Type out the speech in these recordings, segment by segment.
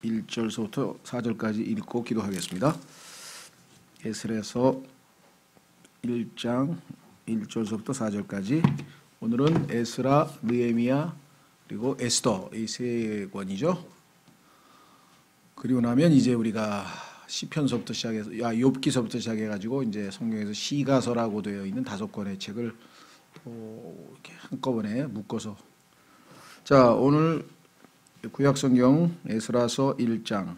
1절서부터 4절까지 읽고 기도하겠습니다. 에스라서 1장 1절서부터 4절까지. 오늘은 에스라, 느헤미야 그리고 에스더 이 세 권이죠. 그리고 나면 이제 우리가 시편서부터 시작해서 욥기서부터 시작해 가지고 이제 성경에서 시가서라고 되어 있는 5권의 책을 이렇게 한꺼번에 묶어서, 자, 오늘 구약성경 에스라서 1장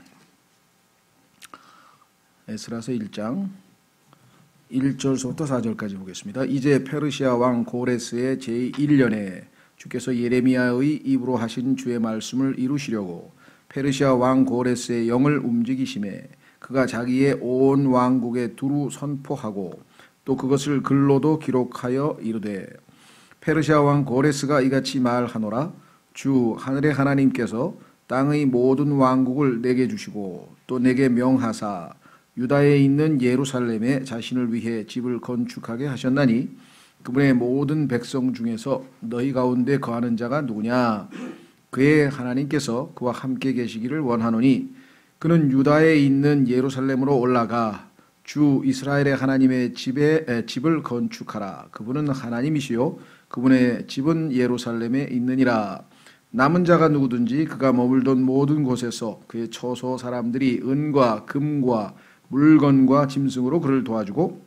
1절서부터 4절까지 보겠습니다. 이제 페르시아 왕 고레스의 제1년에 주께서 예레미야의 입으로 하신 주의 말씀을 이루시려고 페르시아 왕 고레스의 영을 움직이심에 그가 자기의 온 왕국에 두루 선포하고 또 그것을 글로도 기록하여 이르되, 페르시아 왕 고레스가 이같이 말하노라. 주 하늘의 하나님께서 땅의 모든 왕국을 내게 주시고 또 내게 명하사 유다에 있는 예루살렘에 자신을 위해 집을 건축하게 하셨나니 그분의 모든 백성 중에서 너희 가운데 거하는 자가 누구냐? 그의 하나님께서 그와 함께 계시기를 원하노니 그는 유다에 있는 예루살렘으로 올라가 주 이스라엘의 하나님의 집을 건축하라. 그분은 하나님이시요 그분의 집은 예루살렘에 있느니라. 남은 자가 누구든지 그가 머물던 모든 곳에서 그의 처소 사람들이 은과 금과 물건과 짐승으로 그를 도와주고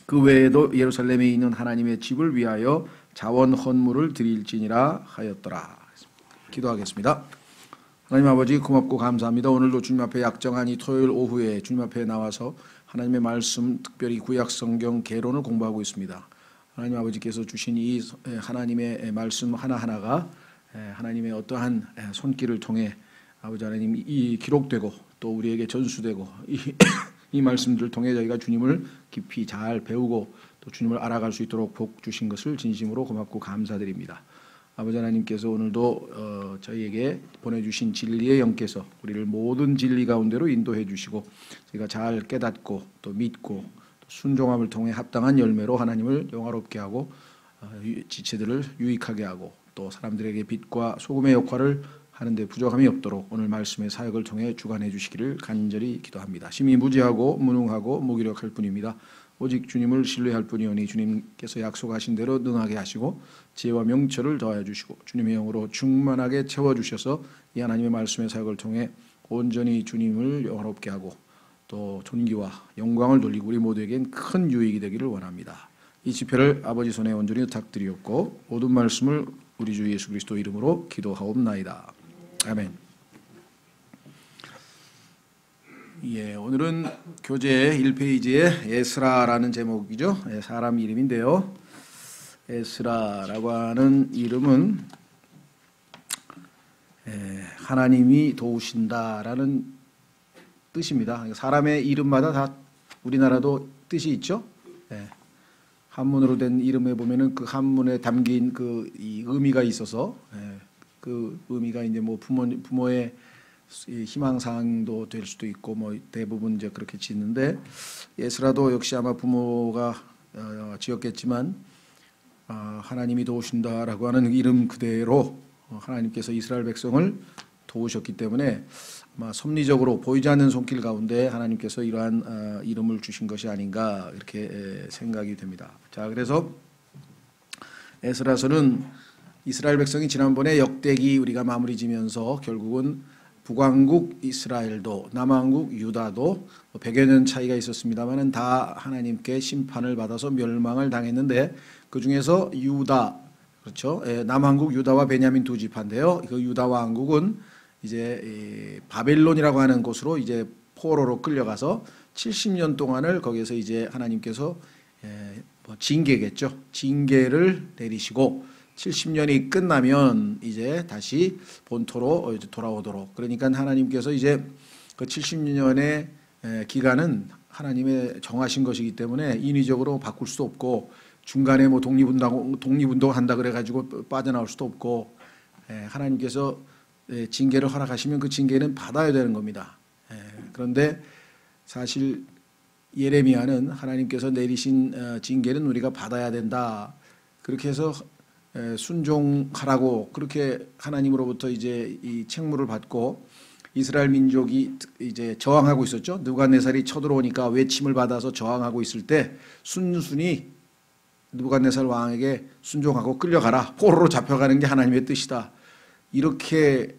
그 외에도 예루살렘에 있는 하나님의 집을 위하여 자원 헌물을 드릴지니라 하였더라. 기도하겠습니다. 하나님 아버지, 고맙고 감사합니다. 오늘도 주님 앞에 약정한 이 토요일 오후에 주님 앞에 나와서 하나님의 말씀, 특별히 구약성경 개론을 공부하고 있습니다. 하나님 아버지께서 주신 이 하나님의 말씀 하나하나가 하나님의 어떠한 손길을 통해 아버지 하나님 이 기록되고 또 우리에게 전수되고 이 말씀들을 통해 저희가 주님을 깊이 잘 배우고 또 주님을 알아갈 수 있도록 복 주신 것을 진심으로 고맙고 감사드립니다. 아버지 하나님께서 오늘도 저희에게 보내주신 진리의 영께서 우리를 모든 진리 가운데로 인도해 주시고 저희가 잘 깨닫고 또 믿고 또 순종함을 통해 합당한 열매로 하나님을 영화롭게 하고 지체들을 유익하게 하고 또 사람들에게 빛과 소금의 역할을 하는데 부족함이 없도록 오늘 말씀의 사역을 통해 주관해 주시기를 간절히 기도합니다. 심히 무지하고 무능하고 무기력할 뿐입니다. 오직 주님을 신뢰할 뿐이오니 주님께서 약속하신 대로 능하게 하시고 지혜와 명철을 더하여 주시고 주님의 영으로 충만하게 채워주셔서 이 하나님의 말씀의 사역을 통해 온전히 주님을 영화롭게 하고 또 존귀와 영광을 돌리고 우리 모두에겐 큰 유익이 되기를 원합니다. 이 집회를 아버지 손에 온전히 부탁드리옵고 모든 말씀을 우리 주 예수 그리스도 이름으로 기도하옵나이다. 아멘. 예, 오늘은 교재 1페이지에 에스라라는 제목이죠. 사람 이름인데요. 에스라라고 하는 이름은 하나님이 도우신다라는 뜻입니다. 사람의 이름마다 다 우리나라도 뜻이 있죠. 한문으로 된 이름에 보면은 그 한문에 담긴 이 의미가 있어서 그 의미가 이제 뭐 부모의 희망사항도 될 수도 있고 뭐 대부분 이제 그렇게 짓는데, 에스라도 역시 아마 부모가 지었겠지만 하나님이 도우신다라고 하는 이름 그대로 하나님께서 이스라엘 백성을 도우셨기 때문에 아마 섭리적으로 보이지 않는 손길 가운데 하나님께서 이러한 이름을 주신 것이 아닌가 이렇게 생각이 됩니다. 자, 그래서 에스라서는 이스라엘 백성이 지난번에 역대기 우리가 마무리 지면서 결국은 북왕국 이스라엘도 남왕국 유다도 100여 년 차이가 있었습니다만은 다 하나님께 심판을 받아서 멸망을 당했는데 그 중에서 유다, 그렇죠? 남왕국 유다와 베냐민 두 지파인데요. 그 유다 왕국은 이제 바벨론이라고 하는 곳으로 이제 포로로 끌려가서 70년 동안을 거기에서 이제 하나님께서 징계겠죠. 징계를 내리시고 70년이 끝나면 이제 다시 본토로 이제 돌아오도록, 그러니까 하나님께서 이제 그 70년의 기간은 하나님의 정하신 것이기 때문에 인위적으로 바꿀 수도 없고 중간에 뭐 독립운동 한다 그래가지고 빠져나올 수도 없고 하나님께서 징계를 허락하시면 그 징계는 받아야 되는 겁니다. 그런데 사실 예레미야는 하나님께서 내리신 징계는 우리가 받아야 된다, 그렇게 해서 순종하라고 그렇게 하나님으로부터 이제 이 책무를 받고 이스라엘 민족이 이제 저항하고 있었죠. 느부갓네살이 쳐들어오니까 외침을 받아서 저항하고 있을 때 순순히 느부갓네살 왕에게 순종하고 끌려가라. 포로로 잡혀가는 게 하나님의 뜻이다. 이렇게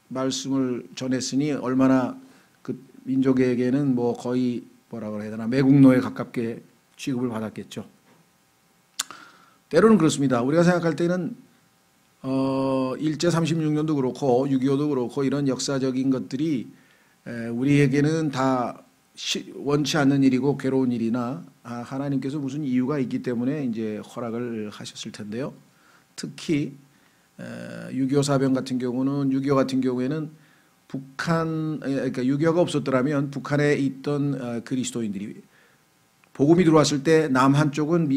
말씀을 전했으니 얼마나 그 민족에게는 뭐 거의 뭐라고 해야 되나 매국노에 가깝게 취급을 받았겠죠. 때로는 그렇습니다. 우리가 생각할 때는 일제 36년도 그렇고 6.25도 그렇고 이런 역사적인 것들이 우리에게는 다 원치 않는 일이고 괴로운 일이나 하나님께서 무슨 이유가 있기 때문에 이제 허락을 하셨을 텐데요. 특히 6.25 사병 같은 경우는 6.25 같은 경우에는 그러니까 6.25가 없었더라면 북한에 있던 그리스도인들이 복음이 들어왔을 때 남한쪽은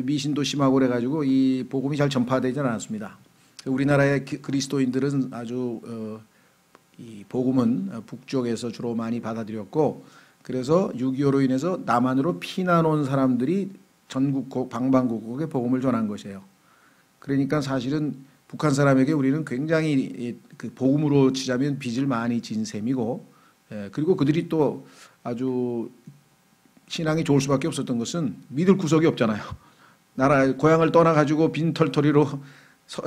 미신도 심하고 그래가지고 이 복음이 잘 전파되지 않았습니다. 우리나라의 그리스도인들은 아주 이 복음은 북쪽에서 주로 많이 받아들였고 그래서 6.25로 인해서 남한으로 피난 온 사람들이 전국 방방곡곡에 복음을 전한 것이에요. 그러니까 사실은 북한 사람에게 우리는 굉장히 그 복음으로 치자면 빚을 많이 진 셈이고 그리고 그들이 또 아주 신앙이 좋을 수밖에 없었던 것은 믿을 구석이 없잖아요. 나라 고향을 떠나가지고 빈털터리로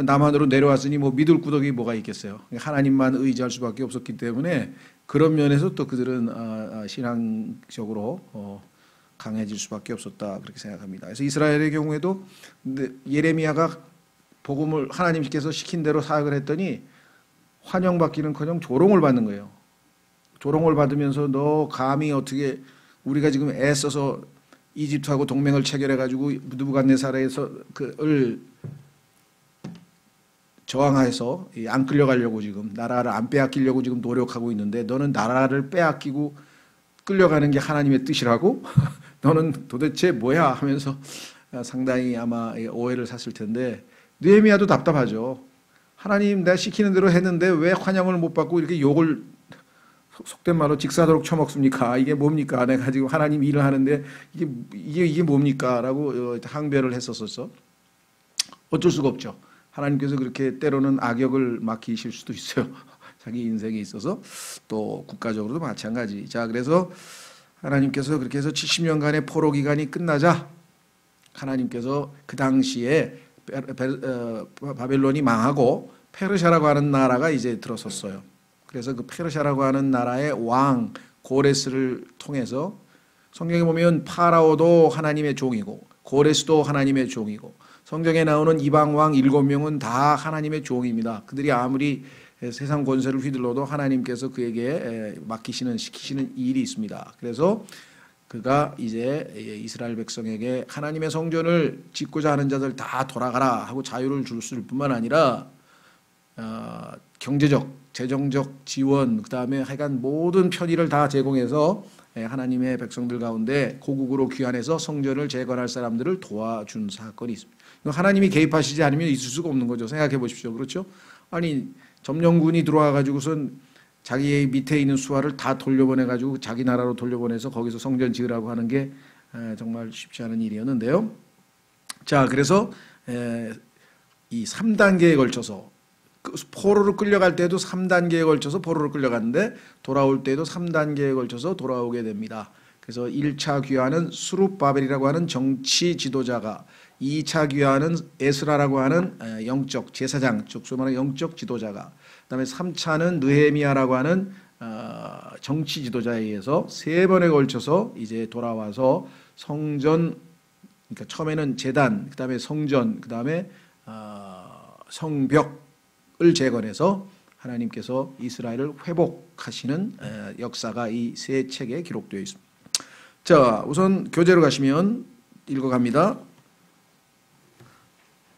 남한으로 내려왔으니 뭐 믿을 구석이 뭐가 있겠어요. 하나님만 의지할 수밖에 없었기 때문에 그런 면에서 또 그들은 신앙적으로 강해질 수밖에 없었다 그렇게 생각합니다. 그래서 이스라엘의 경우에도 예레미야가 복음을 하나님께서 시킨 대로 사역을 했더니 환영받기는커녕 조롱을 받는 거예요. 조롱을 받으면서 너 감히 어떻게 우리가 지금 애써서 이집트하고 동맹을 체결해가지고 느부갓네살에서 그을 저항해서 안 끌려가려고 지금 나라를 안 빼앗기려고 지금 노력하고 있는데 너는 나라를 빼앗기고 끌려가는 게 하나님의 뜻이라고? 너는 도대체 뭐야? 하면서 상당히 아마 오해를 샀을 텐데 느헤미야도 답답하죠. 하나님 내가 시키는 대로 했는데 왜 환영을 못 받고 이렇게 욕을 속된 말로 직사도록 쳐먹습니까? 이게 뭡니까? 내가 지금 하나님 일을 하는데 이게 뭡니까? 라고 항변을 했었었어. 어쩔 수가 없죠. 하나님께서 그렇게 때로는 악역을 맡기실 수도 있어요. 자기 인생에 있어서 또 국가적으로도 마찬가지. 자, 그래서 하나님께서 그렇게 해서 70년간의 포로 기간이 끝나자 하나님께서 그 당시에 바벨론이 망하고 페르시아라고 하는 나라가 이제 들어섰어요. 그래서 그 페르시아라고 하는 나라의 왕 고레스를 통해서 성경에 보면 파라오도 하나님의 종이고 고레스도 하나님의 종이고 성경에 나오는 이방 왕 7명은 다 하나님의 종입니다. 그들이 아무리 세상 권세를 휘둘러도 하나님께서 그에게 시키시는 일이 있습니다. 그래서 그가 이제 이스라엘 백성에게 하나님의 성전을 짓고자 하는 자들 다 돌아가라 하고 자유를 줄 뿐만 아니라 경제적, 재정적 지원, 그 다음에 하여간 모든 편의를 다 제공해서 하나님의 백성들 가운데 고국으로 귀환해서 성전을 재건할 사람들을 도와준 사건이 있습니다. 하나님이 개입하시지 않으면 있을 수가 없는 거죠. 생각해 보십시오. 그렇죠? 아니 점령군이 들어와 가지고선 자기 밑에 있는 수하를 다 돌려보내 가지고 자기 나라로 돌려보내서 거기서 성전 지으라고 하는 게 정말 쉽지 않은 일이었는데요. 자, 그래서 이 3단계에 걸쳐서 포로로 끌려갈 때도 3단계에 걸쳐서 포로로 끌려갔는데 돌아올 때도 3단계에 걸쳐서 돌아오게 됩니다. 그래서 1차 귀환은 수룹바벨이라고 하는 정치 지도자가, 2차 귀환은 에스라라고 하는 영적 제사장, 즉 소위 말하는 영적 지도자가, 그다음에 3차는 느헤미야라고 하는 정치 지도자에 의해서 3번에 걸쳐서 이제 돌아와서 성전, 그러니까 처음에는 제단, 그다음에 성전, 그다음에 성벽을 재건해서 하나님께서 이스라엘을 회복하시는 역사가 이 세 책에 기록되어 있습니다. 자, 우선 교재로 가시면 읽어갑니다.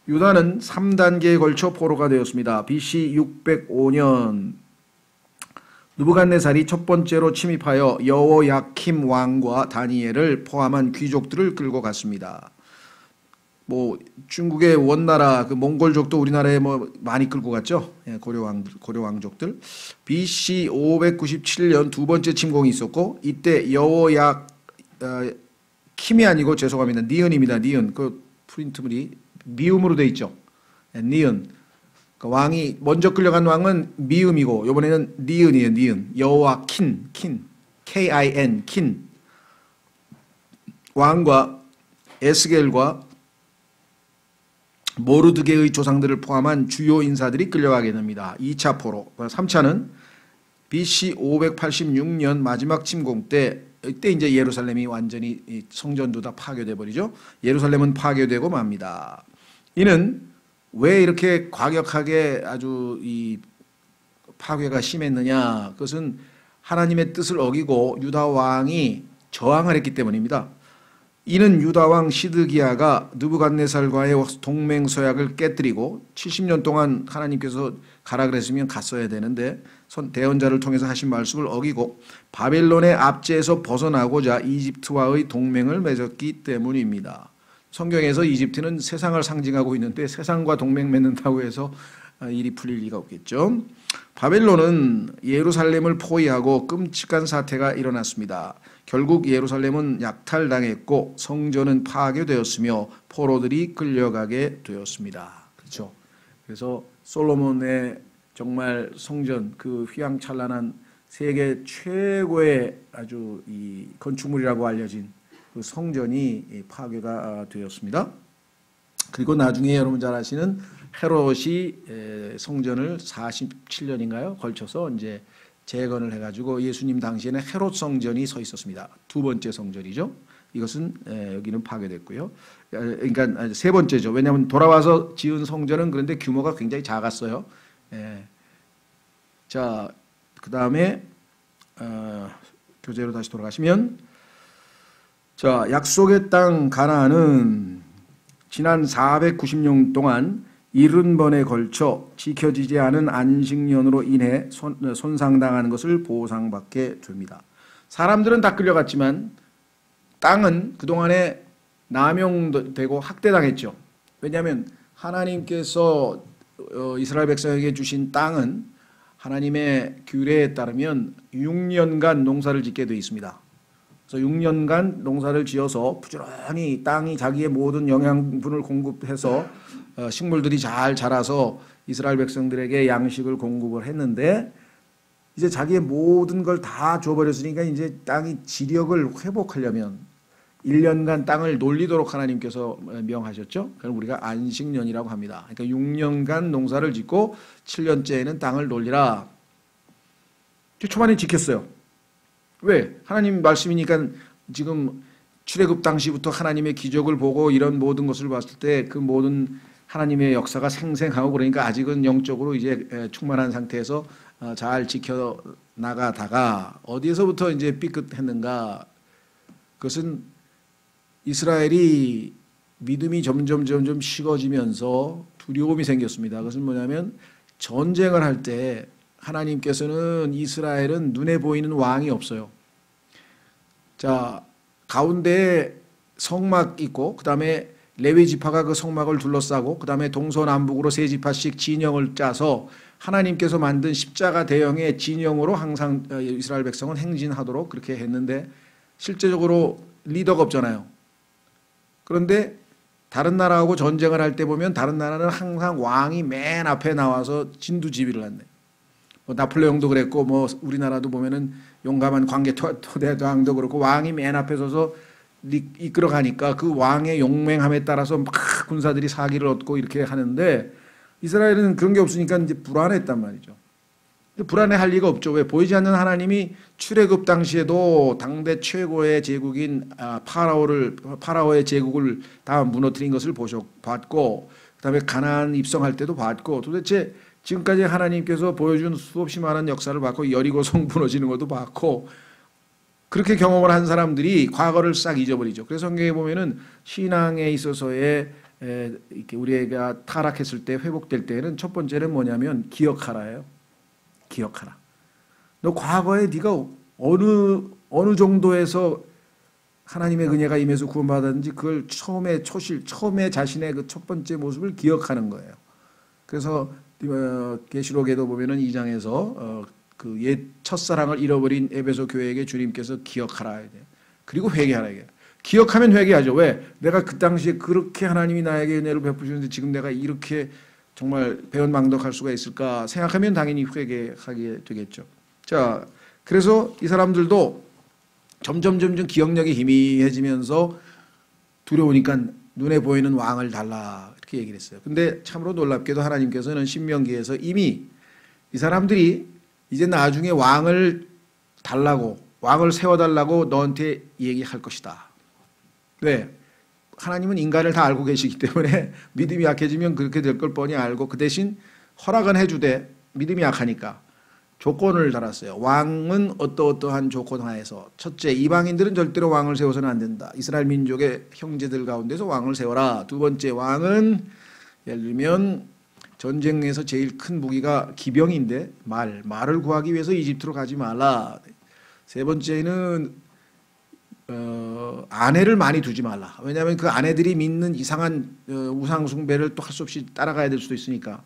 유다는 3단계에 걸쳐 포로가 되었습니다. BC 605년 느부갓네살이 첫 번째로 침입하여 여호야킴 왕과 다니엘을 포함한 귀족들을 끌고 갔습니다. 뭐 중국의 원나라 그 몽골족도 우리나라에 뭐 많이 끌고 갔죠. 고려 왕족들. BC 597년 두 번째 침공이 있었고 이때 킴이 아니고 죄송합니다. 니은입니다. 니은. 그 프린트물이 미음으로 돼 있죠. 니은. 그 왕이 먼저 끌려간 왕은 미음이고 이번에는 니은이에요. 니은. 여호와킨, K-I-N, 킨. 왕과 에스겔과 모르드게의 조상들을 포함한 주요 인사들이 끌려가게 됩니다. 2차 포로. 3차는 BC 586년 마지막 침공 때, 이때 이제 예루살렘이 완전히 성전도 다 파괴돼 버리죠. 예루살렘은 파괴되고 맙니다. 이는 왜 이렇게 과격하게 아주 이 파괴가 심했느냐? 그것은 하나님의 뜻을 어기고 유다 왕이 저항을 했기 때문입니다. 이는 유다 왕 시드기야가 느부갓네살과의 동맹 서약을 깨뜨리고 70년 동안 하나님께서 가라 그랬으면 갔어야 되는데 대언자를 통해서 하신 말씀을 어기고 바벨론의 압제에서 벗어나고자 이집트와의 동맹을 맺었기 때문입니다. 성경에서 이집트는 세상을 상징하고 있는데 세상과 동맹 맺는다고 해서 일이 풀릴 리가 없겠죠. 바벨론은 예루살렘을 포위하고 끔찍한 사태가 일어났습니다. 결국 예루살렘은 약탈당했고 성전은 파괴되었으며 포로들이 끌려가게 되었습니다. 그렇죠. 그래서 솔로몬의 정말 성전, 그 휘황찬란한 세계 최고의 아주 이 건축물이라고 알려진 그 성전이 파괴가 되었습니다. 그리고 나중에 여러분 잘 아시는 헤롯이 성전을 47년인가요? 걸쳐서 이제 재건을 해가지고 예수님 당시에는 헤롯 성전이 서 있었습니다. 두 번째 성전이죠. 이것은 여기는 파괴됐고요. 그러니까 세 번째죠. 왜냐하면 돌아와서 지은 성전은 그런데 규모가 굉장히 작았어요. 자, 그 다음에 교재로 다시 돌아가시면, 자, 약속의 땅 가나안은 지난 490년 동안 70번에 걸쳐 지켜지지 않은 안식년으로 인해 손상당하는 것을 보상받게 됩니다. 사람들은 다 끌려갔지만 땅은 그동안에 남용되고 학대당했죠. 왜냐하면 하나님께서 이스라엘 백성에게 주신 땅은 하나님의 규례에 따르면 6년간 농사를 짓게 되어 있습니다. 그래서 6년간 농사를 지어서 부지런히 땅이 자기의 모든 영양분을 공급해서 식물들이 잘 자라서 이스라엘 백성들에게 양식을 공급을 했는데 이제 자기의 모든 걸 다 줘버렸으니까 이제 땅이 지력을 회복하려면 1년간 땅을 놀리도록 하나님께서 명하셨죠. 그걸 우리가 안식년이라고 합니다. 그러니까 6년간 농사를 짓고 7년째에는 땅을 놀리라. 초반에 지켰어요. 왜? 하나님 말씀이니까. 지금 출애굽 당시부터 하나님의 기적을 보고 이런 모든 것을 봤을 때 그 모든 하나님의 역사가 생생하고 그러니까 아직은 영적으로 이제 충만한 상태에서 잘 지켜 나가다가 어디에서부터 이제 삐끗했는가? 그것은 이스라엘이 믿음이 점점 식어지면서 두려움이 생겼습니다. 그것은 뭐냐면 전쟁을 할 때 하나님께서는 이스라엘은 눈에 보이는 왕이 없어요. 자, 가운데에 성막 있고 그 다음에 레위 지파가 그 성막을 둘러싸고 그 다음에 동서남북으로 세 지파씩 진영을 짜서 하나님께서 만든 십자가 대형의 진영으로 항상 이스라엘 백성은 행진하도록 그렇게 했는데 실제적으로 리더가 없잖아요. 그런데 다른 나라하고 전쟁을 할 때 보면 다른 나라는 항상 왕이 맨 앞에 나와서 진두지휘를 한대. 뭐 나폴레옹도 그랬고 뭐 우리나라도 보면은 용감한 광개 토대왕도 그렇고 왕이 맨 앞에 서서 이끌어 가니까 그 왕의 용맹함에 따라서 막 군사들이 사기를 얻고 이렇게 하는데 이스라엘은 그런 게 없으니까 이제 불안했단 말이죠. 불안해할 리가 없죠. 왜? 보이지 않는 하나님이 출애굽 당시에도 당대 최고의 제국인 파라오의 제국을 다 무너뜨린 것을 봤고 그다음에 가나안 입성할 때도 봤고 도대체 지금까지 하나님께서 보여준 수없이 많은 역사를 봤고 여리고성 무너지는 것도 봤고 그렇게 경험을 한 사람들이 과거를 싹 잊어버리죠. 그래서 성경에 보면은 신앙에 있어서의 이렇게 우리가 타락했을 때 회복될 때는 첫 번째는 뭐냐면 기억하라예요. 기억하라. 너 과거에 네가 어느 정도에서 하나님의 은혜가 임해서 구원받았는지 그걸 처음에 자신의 그 첫 번째 모습을 기억하는 거예요. 그래서 계시록에도 보면은 2장에서 그 옛 첫사랑을 잃어버린 에베소 교회에게 주님께서 기억하라 해야 돼요. 그리고 회개하라 해요. 기억하면 회개하죠. 왜? 내가 그 당시에 그렇게 하나님이 나에게 은혜를 베푸시는데 지금 내가 이렇게 정말 배은망덕할 수가 있을까 생각하면 당연히 회개하게 되겠죠. 자, 그래서 이 사람들도 점점 기억력이 희미해지면서 두려우니까 눈에 보이는 왕을 달라 이렇게 얘기를 했어요. 근데 참으로 놀랍게도 하나님께서는 신명기에서 이미 이 사람들이 이제 나중에 왕을 달라고, 왕을 세워달라고 너한테 얘기할 것이다. 왜? 하나님은 인간을 다 알고 계시기 때문에 믿음이 약해지면 그렇게 될 걸 뻔히 알고 그 대신 허락은 해주되 믿음이 약하니까 조건을 달았어요. 왕은 어떠한 조건 하에서 첫째, 이방인들은 절대로 왕을 세워서는 안 된다. 이스라엘 민족의 형제들 가운데서 왕을 세워라. 두 번째, 왕은 예를 들면 전쟁에서 제일 큰 무기가 기병인데 말을 구하기 위해서 이집트로 가지 말라. 세 번째는 아내를 많이 두지 말라. 왜냐하면 그 아내들이 믿는 이상한 우상 숭배를 또 할 수 없이 따라가야 될 수도 있으니까.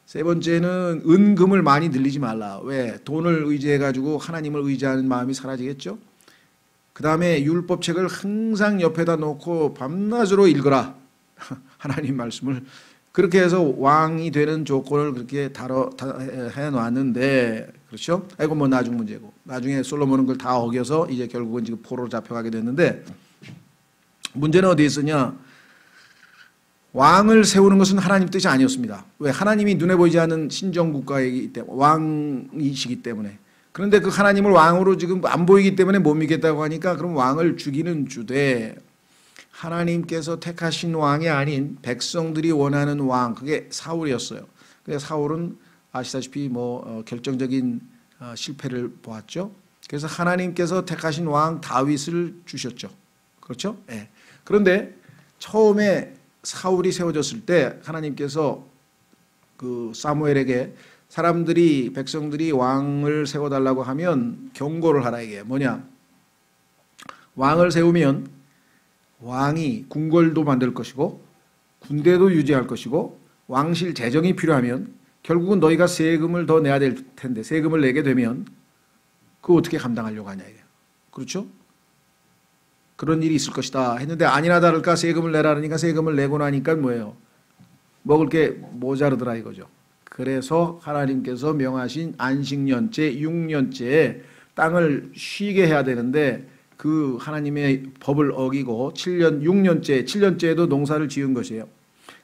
세 번째는 은금을 많이 늘리지 말라. 왜? 돈을 의지해가지고 하나님을 의지하는 마음이 사라지겠죠. 그 다음에 율법책을 항상 옆에다 놓고 밤낮으로 읽어라. 하나님 말씀을. 그렇게 해서 왕이 되는 조건을 그렇게 해놨는데, 그렇죠? 아이고, 뭐 나중 문제고. 나중에 솔로몬은 그걸 다 어겨서 이제 결국은 지금 포로로 잡혀가게 됐는데, 문제는 어디에 있으냐? 왕을 세우는 것은 하나님 뜻이 아니었습니다. 왜? 하나님이 눈에 보이지 않는 신정국가이기 때문에, 왕이시기 때문에. 그런데 그 하나님을 왕으로 지금 안 보이기 때문에 못 믿겠다고 하니까 그럼 왕을 죽이는 주되, 하나님께서 택하신 왕이 아닌 백성들이 원하는 왕, 그게 사울이었어요. 그래서 사울은 아시다시피 결정적인 실패를 보았죠. 그래서 하나님께서 택하신 왕 다윗을 주셨죠. 그렇죠? 네. 그런데 처음에 사울이 세워졌을 때 하나님께서 그 사무엘에게 백성들이 왕을 세워달라고 하면 경고를 하라. 이게 뭐냐? 왕을 세우면 왕이 궁궐도 만들 것이고 군대도 유지할 것이고 왕실 재정이 필요하면 결국은 너희가 세금을 더 내야 될 텐데 세금을 내게 되면 그거 어떻게 감당하려고 하냐 이게. 그렇죠? 그런 일이 있을 것이다 했는데 아니나 다를까 세금을 내라 그러니까 세금을 내고 나니까 뭐예요? 먹을 게 모자르더라 이거죠. 그래서 하나님께서 명하신 안식년째 6년째에 땅을 쉬게 해야 되는데 그 하나님의 법을 어기고 6년째에도 농사를 지은 것이에요.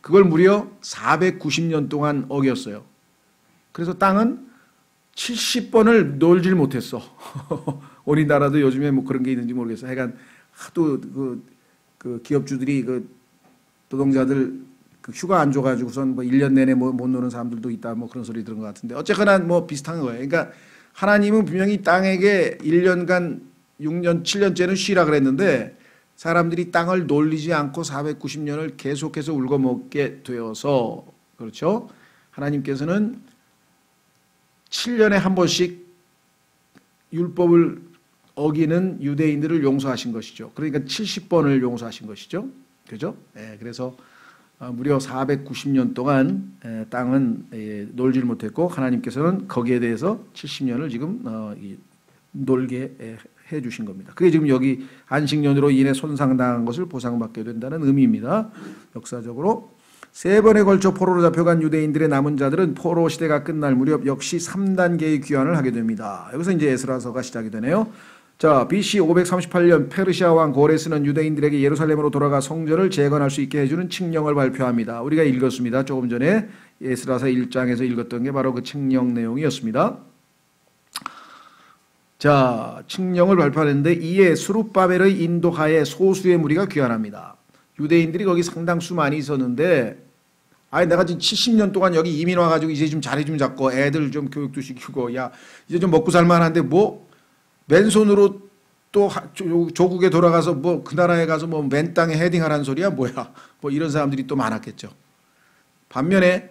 그걸 무려 490년 동안 어겼어요. 그래서 땅은 70번을 놀질 못했어. 우리나라도 요즘에 뭐 그런 게 있는지 모르겠어. 하여간 하도 그 기업주들이 그 노동자들 그 휴가 안 줘가지고선 뭐 1년 내내 못 노는 사람들도 있다 뭐 그런 소리 들은 것 같은데 어쨌거나 뭐 비슷한 거예요. 그러니까 하나님은 분명히 땅에게 1년간 6년, 7년째는 쉬라 그랬는데 사람들이 땅을 놀리지 않고 490년을 계속해서 울거먹게 되어서 그렇죠. 하나님께서는 7년에 한 번씩 율법을 어기는 유대인들을 용서하신 것이죠. 그러니까 70번을 용서하신 것이죠. 그죠? 네, 그래서 무려 490년 동안 땅은 놀지를 못했고 하나님께서는 거기에 대해서 70년을 지금 놀게 해 주신 겁니다. 그게 지금 여기 안식년으로 인해 손상당한 것을 보상받게 된다는 의미입니다. 역사적으로 3번에 걸쳐 포로로 잡혀간 유대인들의 남은 자들은 포로 시대가 끝날 무렵 역시 3단계의 귀환을 하게 됩니다. 여기서 이제 에스라서가 시작이 되네요. 자, BC 538년 페르시아 왕 고레스는 유대인들에게 예루살렘으로 돌아가 성전을 재건할 수 있게 해주는 칙령을 발표합니다. 우리가 읽었습니다. 조금 전에 에스라서 1장에서 읽었던 게 바로 그 칙령 내용이었습니다. 자, 칙령을 발표하는데 이에 스룹바벨의 인도하에 소수의 무리가 귀환합니다. 유대인들이 거기 상당수 많이 있었는데 내가 지금 70년 동안 여기 이민 와가지고 이제 좀 자리 좀 잡고 애들 좀 교육도 시키고 야 이제 좀 먹고 살만한데 뭐 맨손으로 또 조국에 돌아가서 뭐 그 나라에 가서 뭐 맨 땅에 헤딩하라는 소리야 뭐야 뭐 이런 사람들이 또 많았겠죠. 반면에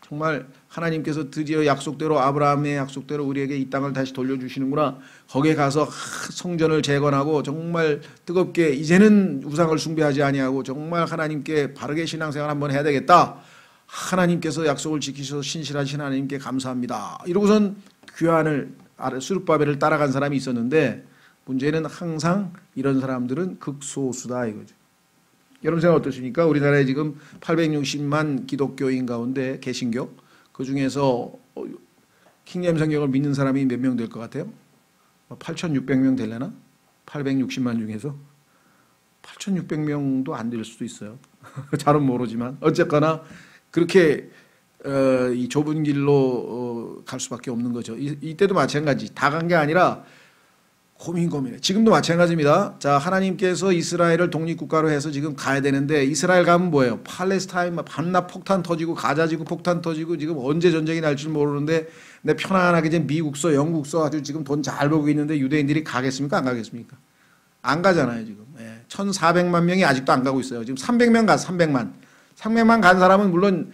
정말 하나님께서 드디어 약속대로 아브라함의 약속대로 우리에게 이 땅을 다시 돌려주시는구나. 거기에 가서 성전을 재건하고 정말 뜨겁게 이제는 우상을 숭배하지 아니하고 정말 하나님께 바르게 신앙생활 한번 해야 되겠다. 하나님께서 약속을 지키셔서 신실하신 하나님께 감사합니다. 이러고선 귀환을 스룹바벨을 따라간 사람이 있었는데 문제는 항상 이런 사람들은 극소수다 이거죠. 여러분 생각 어떠십니까? 우리나라에 지금 860만 기독교인 가운데 개신교 그 중에서 킹제임스 성경을 믿는 사람이 몇 명 될 것 같아요? 8,600명 되려나? 860만 중에서 8,600명도 안 될 수도 있어요. 잘은 모르지만 어쨌거나 그렇게 이 좁은 길로 갈 수밖에 없는 거죠. 이때도 마찬가지. 다 간 게 아니라 고민해. 지금도 마찬가지입니다. 자, 하나님께서 이스라엘을 독립국가로 해서 지금 가야 되는데 이스라엘 가면 뭐예요? 팔레스타인 밤낮 폭탄 터지고 가자 지구 폭탄 터지고 지금 언제 전쟁이 날지 모르는데 내 편안하게 지금 미국서 영국서 아주 지금 돈 잘 벌고 있는데 유대인들이 가겠습니까? 안 가겠습니까? 안 가잖아요 지금. 1,400만 명이 아직도 안 가고 있어요. 지금 300명 가 300만 간 사람은 물론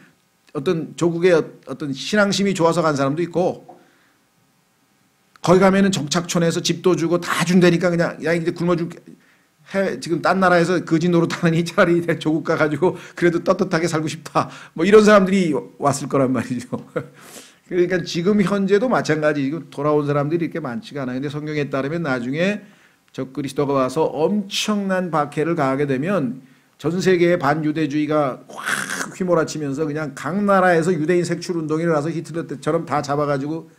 어떤 조국의 어떤 신앙심이 좋아서 간 사람도 있고 거기 가면은 정착촌에서 집도 주고 다 준다니까 그냥 야 이제 굶어 줄게. 지금 딴 나라에서 거지 노릇하는 차라리 조국 가가지고 그래도 떳떳하게 살고 싶다. 뭐 이런 사람들이 왔을 거란 말이죠. 그러니까 지금 현재도 마찬가지. 지금 돌아온 사람들이 이렇게 많지가 않아요. 근데 성경에 따르면 나중에 적그리스도가 와서 엄청난 박해를 가하게 되면 전 세계의 반유대주의가 확 휘몰아치면서 그냥 각 나라에서 유대인 색출 운동이 일어나서 히틀러 때처럼 다 잡아가지고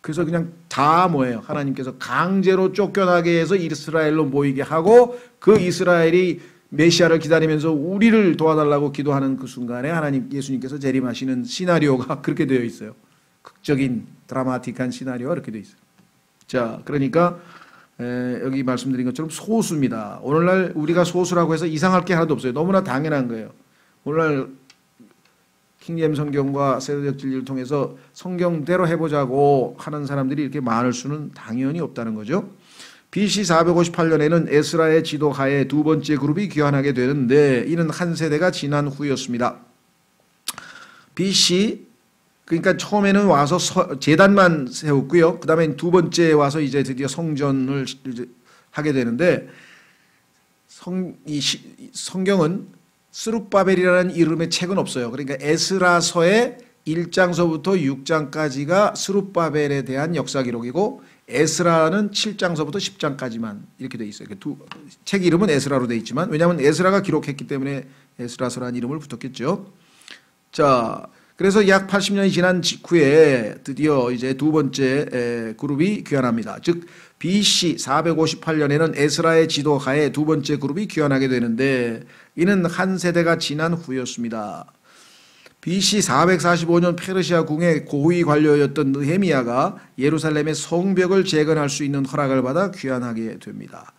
그래서 그냥 다 뭐예요? 하나님께서 강제로 쫓겨나게 해서 이스라엘로 모이게 하고 그 이스라엘이 메시아를 기다리면서 우리를 도와달라고 기도하는 그 순간에 하나님 예수님께서 재림하시는 시나리오가 그렇게 되어 있어요. 극적인 드라마틱한 시나리오가 그렇게 되어 있어요. 자, 그러니까 여기 말씀드린 것처럼 소수입니다. 오늘날 우리가 소수라고 해서 이상할 게 하나도 없어요. 너무나 당연한 거예요. 오늘날 킹제임스 성경과 세대적 진리를 통해서 성경대로 해보자고 하는 사람들이 이렇게 많을 수는 당연히 없다는 거죠. BC 458년에는 에스라의 지도하에 두 번째 그룹이 귀환하게 되는데 이는 한 세대가 지난 후였습니다. BC 그러니까 처음에는 와서 제단만 세웠고요. 그 다음에 두 번째 와서 이제 드디어 성전을 하게 되는데 성경은 스룹바벨이라는 이름의 책은 없어요. 그러니까 에스라서의 1장서부터 6장까지가 스룹바벨에 대한 역사 기록이고 에스라는 7장서부터 10장까지만 이렇게 돼 있어요. 책 이름은 에스라로 돼 있지만 왜냐하면 에스라가 기록했기 때문에 에스라서라는 이름을 붙었겠죠. 자, 그래서 약 80년이 지난 직후에 드디어 이제 두 번째 그룹이 귀환합니다. 즉 BC 458년에는 에스라의 지도하에 두 번째 그룹이 귀환하게 되는데 이는 한 세대가 지난 후였습니다. BC 445년 페르시아 궁의 고위 관료였던 느헤미야가 예루살렘의 성벽을 재건할 수 있는 허락을 받아 귀환하게 됩니다.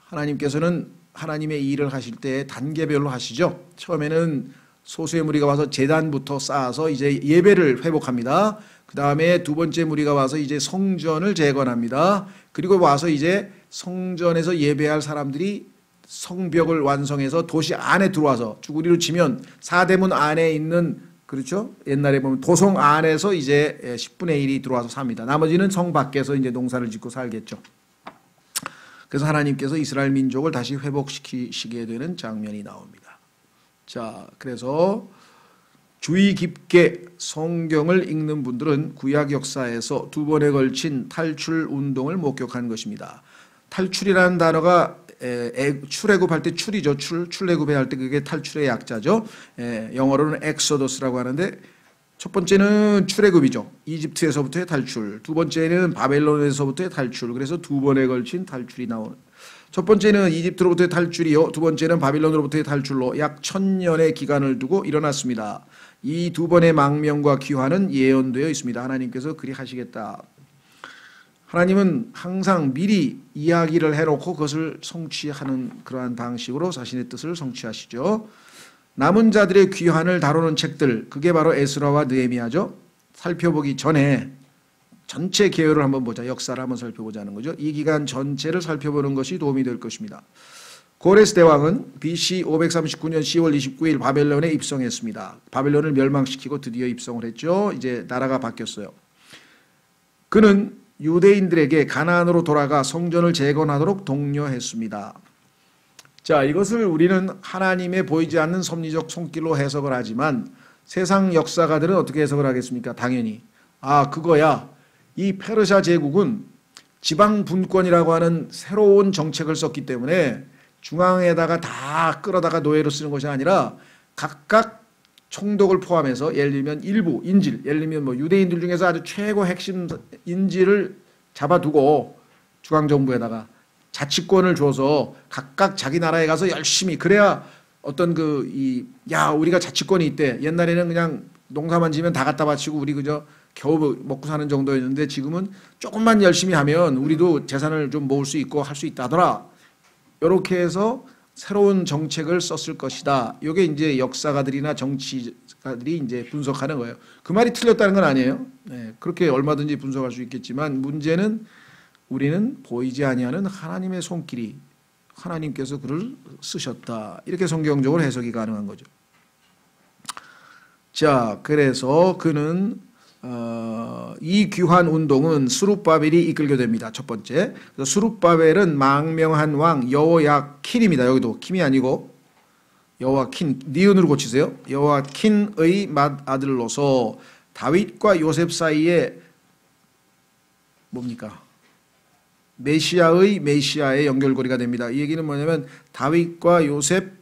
하나님께서는 하나님의 일을 하실 때 단계별로 하시죠. 처음에는 소수의 무리가 와서 제단부터 쌓아서 이제 예배를 회복합니다. 그 다음에 두 번째 무리가 와서 이제 성전을 재건합니다. 그리고 와서 이제 성전에서 예배할 사람들이 성벽을 완성해서 도시 안에 들어와서 우리로 치면 사대문 안에 있는 그렇죠? 옛날에 보면 도성 안에서 이제 10분의 1이 들어와서 삽니다. 나머지는 성 밖에서 이제 농사를 짓고 살겠죠. 그래서 하나님께서 이스라엘 민족을 다시 회복시키시게 되는 장면이 나옵니다. 자, 그래서 주의 깊게 성경을 읽는 분들은 구약 역사에서 두 번에 걸친 탈출 운동을 목격한 것입니다. 탈출이라는 단어가 출애굽할 때 출이죠. 출애굽할 때 그게 탈출의 약자죠. 영어로는 엑소더스라고 하는데 첫 번째는 출애굽이죠. 이집트에서부터의 탈출. 두 번째는 바벨론에서부터의 탈출. 그래서 두 번에 걸친 탈출이 나오는. 첫 번째는 이집트로부터의 탈출이요. 두 번째는 바빌론으로부터의 탈출로 약 1000년의 기간을 두고 일어났습니다. 이 두 번의 망명과 귀환은 예언되어 있습니다. 하나님께서 그리 하시겠다. 하나님은 항상 미리 이야기를 해놓고 그것을 성취하는 그러한 방식으로 자신의 뜻을 성취하시죠. 남은 자들의 귀환을 다루는 책들, 그게 바로 에스라와 느헤미야죠. 살펴보기 전에 전체 계열을 한번 보자. 역사를 한번 살펴보자는 거죠. 이 기간 전체를 살펴보는 것이 도움이 될 것입니다. 고레스 대왕은 BC 539년 10월 29일 바벨론에 입성했습니다. 바벨론을 멸망시키고 드디어 입성을 했죠. 이제 나라가 바뀌었어요. 그는 유대인들에게 가나안으로 돌아가 성전을 재건하도록 독려했습니다. 자, 이것을 우리는 하나님의 보이지 않는 섭리적 손길로 해석을 하지만 세상 역사가들은 어떻게 해석을 하겠습니까? 당연히 그거야. 이 페르시아 제국은 지방 분권이라고 하는 새로운 정책을 썼기 때문에 중앙에다가 다 끌어다가 노예로 쓰는 것이 아니라 각각 총독을 포함해서 예를 들면 일부 인질, 예를 들면 뭐 유대인들 중에서 아주 최고 핵심 인질을 잡아두고 중앙정부에다가 자치권을 줘서 각각 자기 나라에 가서 열심히, 그래야 어떤 야 우리가 자치권이 있대. 옛날에는 그냥 농사만 지면 다 갖다 바치고 우리 그저 겨우 먹고 사는 정도였는데 지금은 조금만 열심히 하면 우리도 재산을 좀 모을 수 있고 할 수 있다더라. 이렇게 해서 새로운 정책을 썼을 것이다. 이게 이제 역사가들이나 정치가들이 이제 분석하는 거예요. 그 말이 틀렸다는 건 아니에요. 네, 그렇게 얼마든지 분석할 수 있겠지만 문제는 우리는 보이지 아니하는 하나님의 손길이, 하나님께서 그를 쓰셨다. 이렇게 성경적으로 해석이 가능한 거죠. 자, 그래서 그는 이 귀환 운동은 스룹바벨이 이끌게 됩니다. 첫 번째, 스룹바벨은 망명한 왕 여호야킨입니다. 여기도 킴이 아니고 여호야킨, 니은으로 고치세요. 여호야킨의 맏아들로서 다윗과 요셉 사이에 뭡니까? 메시아의 연결고리가 됩니다. 이 얘기는 뭐냐면 다윗과 요셉,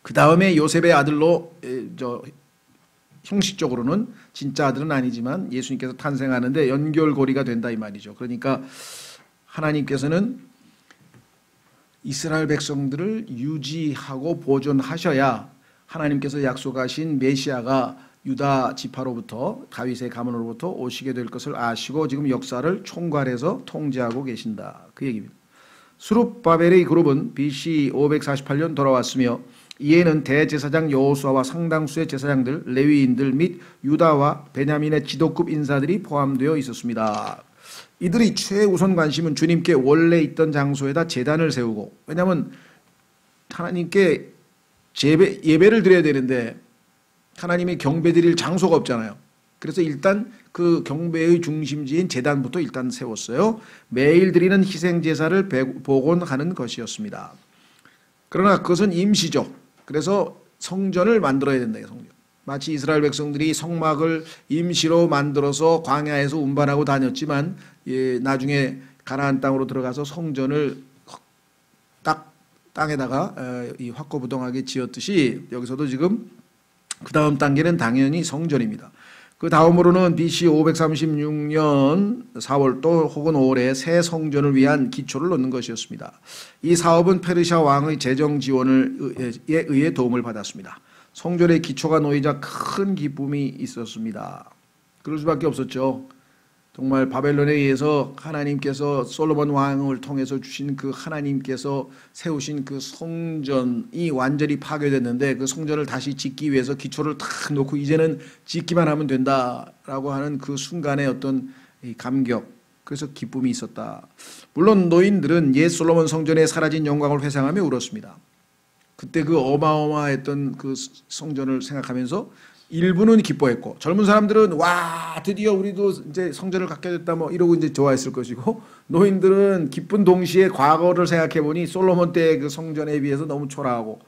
그 다음에 요셉의 아들로, 형식적으로는 진짜 아들은 아니지만 예수님께서 탄생하는데 연결고리가 된다 이 말이죠. 그러니까 하나님께서는 이스라엘 백성들을 유지하고 보존하셔야 하나님께서 약속하신 메시아가 유다 지파로부터, 다윗의 가문으로부터 오시게 될 것을 아시고 지금 역사를 총괄해서 통제하고 계신다. 그 얘기입니다. 스룹바벨의 그룹은 BC 548년 돌아왔으며 이에는 대제사장 여호수아와 상당수의 제사장들, 레위인들 및 유다와 베냐민의 지도급 인사들이 포함되어 있었습니다. 이들의 최우선 관심은 주님께 원래 있던 장소에다 제단을 세우고, 왜냐하면 하나님께 예배를 드려야 되는데 하나님의 경배 드릴 장소가 없잖아요. 그래서 일단 그 경배의 중심지인 제단부터 일단 세웠어요. 매일 드리는 희생 제사를 복원하는 것이었습니다. 그러나 그것은 임시죠. 그래서 성전을 만들어야 된다. 성전. 마치 이스라엘 백성들이 성막을 임시로 만들어서 광야에서 운반하고 다녔지만 나중에 가나안 땅으로 들어가서 성전을 딱 땅에다가 확고부동하게 지었듯이 여기서도 지금 그 다음 단계는 당연히 성전입니다. 그 다음으로는 BC 536년 4월도 혹은 5월에 새 성전을 위한 기초를 놓는 것이었습니다. 이 사업은 페르시아 왕의 재정 지원에 의해 도움을 받았습니다. 성전의 기초가 놓이자 큰 기쁨이 있었습니다. 그럴 수밖에 없었죠. 정말 바벨론에 의해서 하나님께서 솔로몬 왕을 통해서 주신 그 하나님께서 세우신 그 성전이 완전히 파괴됐는데 그 성전을 다시 짓기 위해서 기초를 탁 놓고 이제는 짓기만 하면 된다라고 하는 그 순간의 어떤 감격, 그래서 기쁨이 있었다. 물론 노인들은 옛 솔로몬 성전에 사라진 영광을 회상하며 울었습니다. 그때 그 어마어마했던 그 성전을 생각하면서 일부는 기뻐했고 젊은 사람들은 와 드디어 우리도 이제 성전을 갖게 됐다 뭐 이러고 이제 좋아했을 것이고, 노인들은 기쁜 동시에 과거를 생각해 보니 솔로몬 때의 그 성전에 비해서 너무 초라하고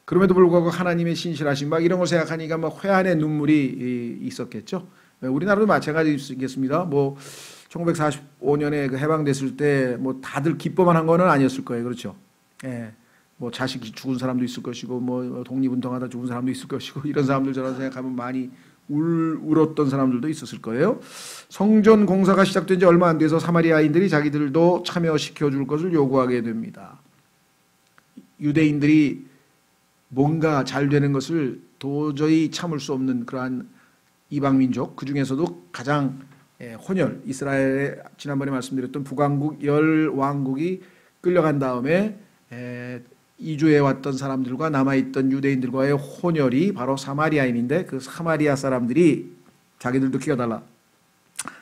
그럼에도 불구하고 하나님의 신실하신 막 이런 걸 생각하니까 막 회한의 눈물이 있었겠죠. 우리나라도 마찬가지겠습니다. 뭐 1945년에 그 해방됐을 때 뭐 다들 기뻐만 한 거는 아니었을 거예요. 그렇죠. 예. 뭐 자식이 죽은 사람도 있을 것이고 뭐 독립운동하다 죽은 사람도 있을 것이고 이런 사람들 저런 생각하면 많이 울었던 사람들도 있었을 거예요. 성전 공사가 시작된 지 얼마 안 돼서 사마리아인들이 자기들도 참여시켜 줄 것을 요구하게 됩니다. 유대인들이 뭔가 잘 되는 것을 도저히 참을 수 없는 그러한 이방민족, 그 중에서도 가장 혼혈, 이스라엘의 지난번에 말씀드렸던 북왕국 열왕국이 끌려간 다음에 이주해 왔던 사람들과 남아있던 유대인들과의 혼혈이 바로 사마리아인인데 그 사마리아 사람들이 자기들도 끼어달라.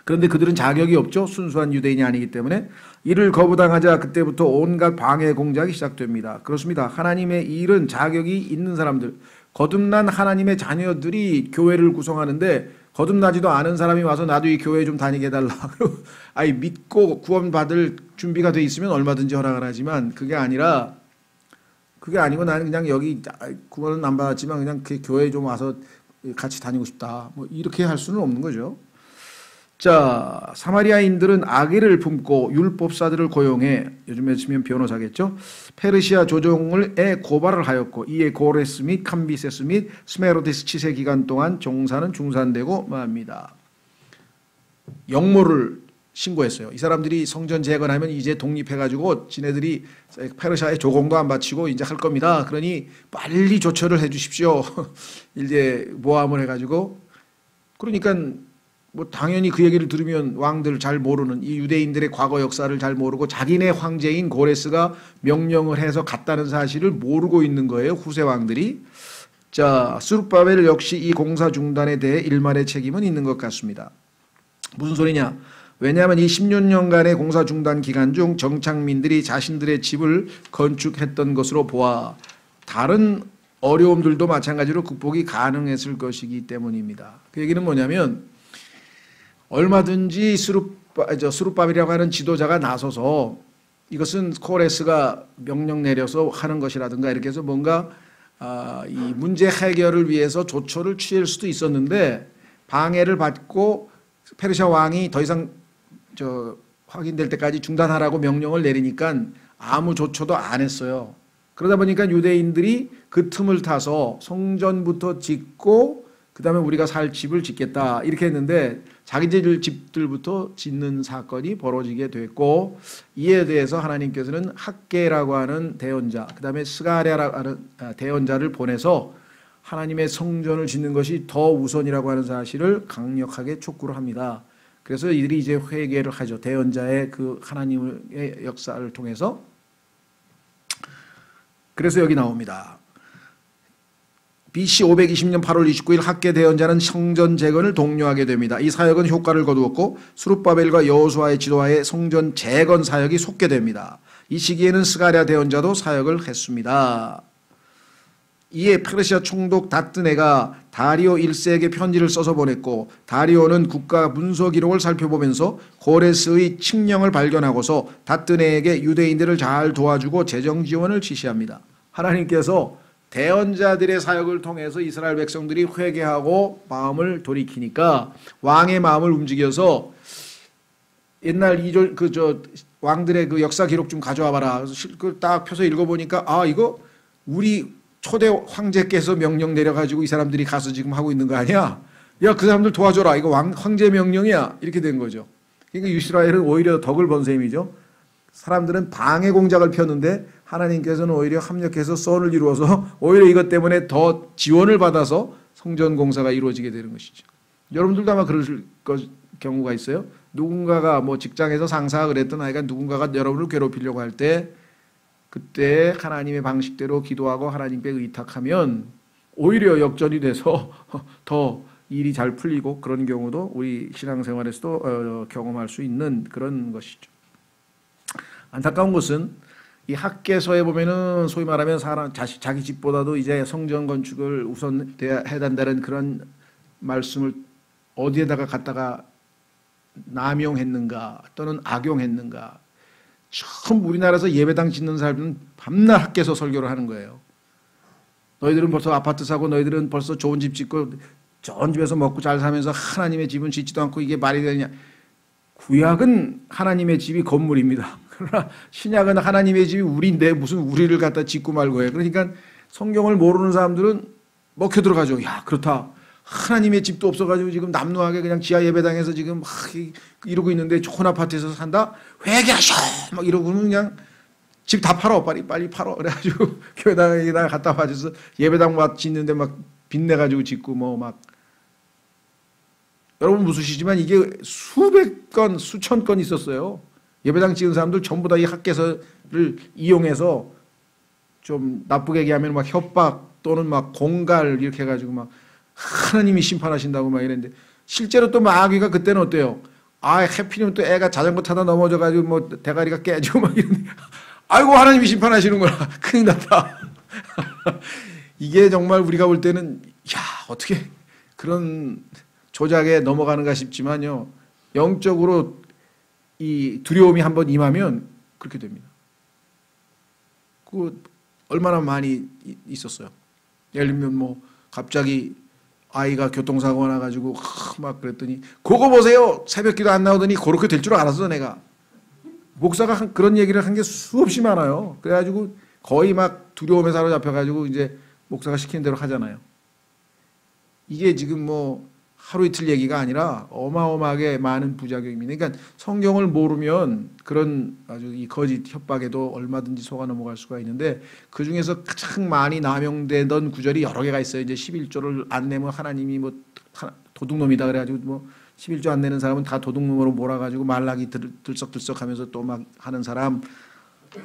그런데 그들은 자격이 없죠. 순수한 유대인이 아니기 때문에. 이를 거부당하자 그때부터 온갖 방해 공작이 시작됩니다. 그렇습니다. 하나님의 일은 자격이 있는 사람들, 거듭난 하나님의 자녀들이 교회를 구성하는데 거듭나지도 않은 사람이 와서 나도 이 교회 좀 다니게 해달라. 아이 믿고 구원받을 준비가 돼 있으면 얼마든지 허락을 하지만 그게 아니고 나는 그냥 여기 구원은 안 받았지만 그냥 그 교회에 좀 와서 같이 다니고 싶다. 뭐 이렇게 할 수는 없는 거죠. 자, 사마리아인들은 아기를 품고 율법사들을 고용해, 요즘에 치면 변호사겠죠, 페르시아 조정에 고발을 하였고, 이에 고레스 및 캄비세스 및 스메로디스 치세 기간 동안 종사는 중산되고 맙니다. 역모를 신고했어요. 이 사람들이 성전 재건하면 이제 독립해가지고 지네들이 페르시아에 조공도 안 바치고 이제 할 겁니다. 그러니 빨리 조처를 해주십시오. 이제 모함을 해가지고. 그러니까 뭐 당연히 그 얘기를 들으면 왕들 잘 모르는 이 유대인들의 과거 역사를 잘 모르고 자기네 황제인 고레스가 명령을 해서 갔다는 사실을 모르고 있는 거예요. 후세 왕들이. 자, 스룹바벨 역시 이 공사 중단에 대해 일말의 책임은 있는 것 같습니다. 무슨 소리냐? 왜냐하면 이 16년간의 공사 중단 기간 중 정착민들이 자신들의 집을 건축했던 것으로 보아 다른 어려움들도 마찬가지로 극복이 가능했을 것이기 때문입니다. 그 얘기는 뭐냐면 얼마든지 스룹바벨이라고 하는 지도자가 나서서 이것은 코레스가 명령 내려서 하는 것이라든가 이렇게 해서 뭔가 이 문제 해결을 위해서 조처를 취할 수도 있었는데 방해를 받고 페르시아 왕이 더 이상 확인될 때까지 중단하라고 명령을 내리니까 아무 조처도 안 했어요. 그러다 보니까 유대인들이 그 틈을 타서 성전부터 짓고 그 다음에 우리가 살 집을 짓겠다 이렇게 했는데 자기들 집들부터 짓는 사건이 벌어지게 됐고, 이에 대해서 하나님께서는 학개라고 하는 대언자, 그 다음에 스가랴라고 하는 대언자를 보내서 하나님의 성전을 짓는 것이 더 우선이라고 하는 사실을 강력하게 촉구를 합니다. 그래서 이들이 이제 회개를 하죠. 대언자의 그 하나님의 역사를 통해서. 그래서 여기 나옵니다. BC 520년 8월 29일 학개 대언자는 성전 재건을 독려하게 됩니다. 이 사역은 효과를 거두었고 스룹바벨과 여호수아의 지도하에 성전 재건 사역이 속게됩니다. 이 시기에는 스가랴 대언자도 사역을 했습니다. 이에 페르시아 총독 다뜨네가 다리오 1세에게 편지를 써서 보냈고, 다리오는 국가 문서 기록을 살펴보면서 고레스의 칙령을 발견하고서 다뜨네에게 유대인들을 잘 도와주고 재정 지원을 지시합니다. 하나님께서 대언자들의 사역을 통해서 이스라엘 백성들이 회개하고 마음을 돌이키니까 왕의 마음을 움직여서 옛날 왕들의 그 역사 기록 좀 가져와 봐라. 그걸 딱 펴서 읽어보니까 이거 우리 초대 황제께서 명령 내려가지고 이 사람들이 가서 지금 하고 있는 거 아니야? 야, 그 사람들 도와줘라. 이거 황제 명령이야. 이렇게 된 거죠. 그러니까 이스라엘은 오히려 덕을 본 셈이죠. 사람들은 방해 공작을 폈는데 하나님께서는 오히려 합력해서 선을 이루어서 오히려 이것 때문에 더 지원을 받아서 성전 공사가 이루어지게 되는 것이죠. 여러분들도 아마 그럴 경우가 있어요. 누군가가 뭐 직장에서 상사가 그랬던 아이가 누군가가 여러분을 괴롭히려고 할 때 그때 하나님의 방식대로 기도하고 하나님께 의탁하면 오히려 역전이 돼서 더 일이 잘 풀리고, 그런 경우도 우리 신앙생활에서도 경험할 수 있는 그런 것이죠. 안타까운 것은 이 학개서에 보면은 소위 말하면 자기 집보다도 이제 성전 건축을 우선 해야 된다는 그런 말씀을 어디에다가 갖다가 남용했는가 또는 악용했는가. 처음 우리나라에서 예배당 짓는 사람은 밤낮 학개서 설교를 하는 거예요. 너희들은 벌써 아파트 사고 너희들은 벌써 좋은 집 짓고 좋은 집에서 먹고 잘 살면서 하나님의 집은 짓지도 않고 이게 말이 되느냐. 구약은 하나님의 집이 건물입니다. 그러나 신약은 하나님의 집이 우리인데 무슨 우리를 갖다 짓고 말고 해. 그러니까 성경을 모르는 사람들은 먹혀 들어가죠. 야, 그렇다. 하나님의 집도 없어가지고 지금 남루하게 그냥 지하 예배당에서 지금 막 이러고 있는데 좋은 아파트에서 산다? 회개하셔! 막 이러고 그냥 집 다 팔어. 빨리 팔어. 그래가지고 교회당에다 갖다 와줘서 예배당 막 짓는데 막 빚내가지고 짓고 뭐 막. 여러분 무수시지만 이게 수백 건, 수천 건 있었어요. 예배당 지은 사람들 전부 다 이 학개서를 이용해서 좀 나쁘게 얘기하면 막 협박 또는 막 공갈 이렇게 해가지고 막 하나님이 심판하신다고 막 이랬는데, 실제로 또 마귀가 그때는 어때요? 해피면 또 애가 자전거 타다 넘어져가지고 뭐 대가리가 깨지고 막 이런데, 아이고 하나님이 심판하시는구나. 큰일 났다. 이게 정말 우리가 볼 때는 야, 어떻게 그런 조작에 넘어가는가 싶지만요, 영적으로 이 두려움이 한번 임하면 그렇게 됩니다. 얼마나 많이 있었어요. 예를 들면 뭐 갑자기 아이가 교통사고가 나가지고 막 그랬더니 그거 보세요. 새벽기도 안 나오더니 그렇게 될 줄 알았어 내가. 목사가 그런 얘기를 한 게 수없이 많아요. 그래가지고 거의 막 두려움에 사로잡혀가지고 이제 목사가 시키는 대로 하잖아요. 이게 지금 뭐 하루 이틀 얘기가 아니라 어마어마하게 많은 부작용입니다. 그러니까 성경을 모르면 그런 아주 이 거짓 협박에도 얼마든지 속아 넘어갈 수가 있는데 그 중에서 가장 많이 남용되던 구절이 여러 개가 있어요. 이제 11조를 안 내면 하나님이 뭐 도둑놈이다 그래가지고 뭐 11조 안 내는 사람은 다 도둑놈으로 몰아가지고 말라기 들썩들썩하면서 또 막 하는 사람,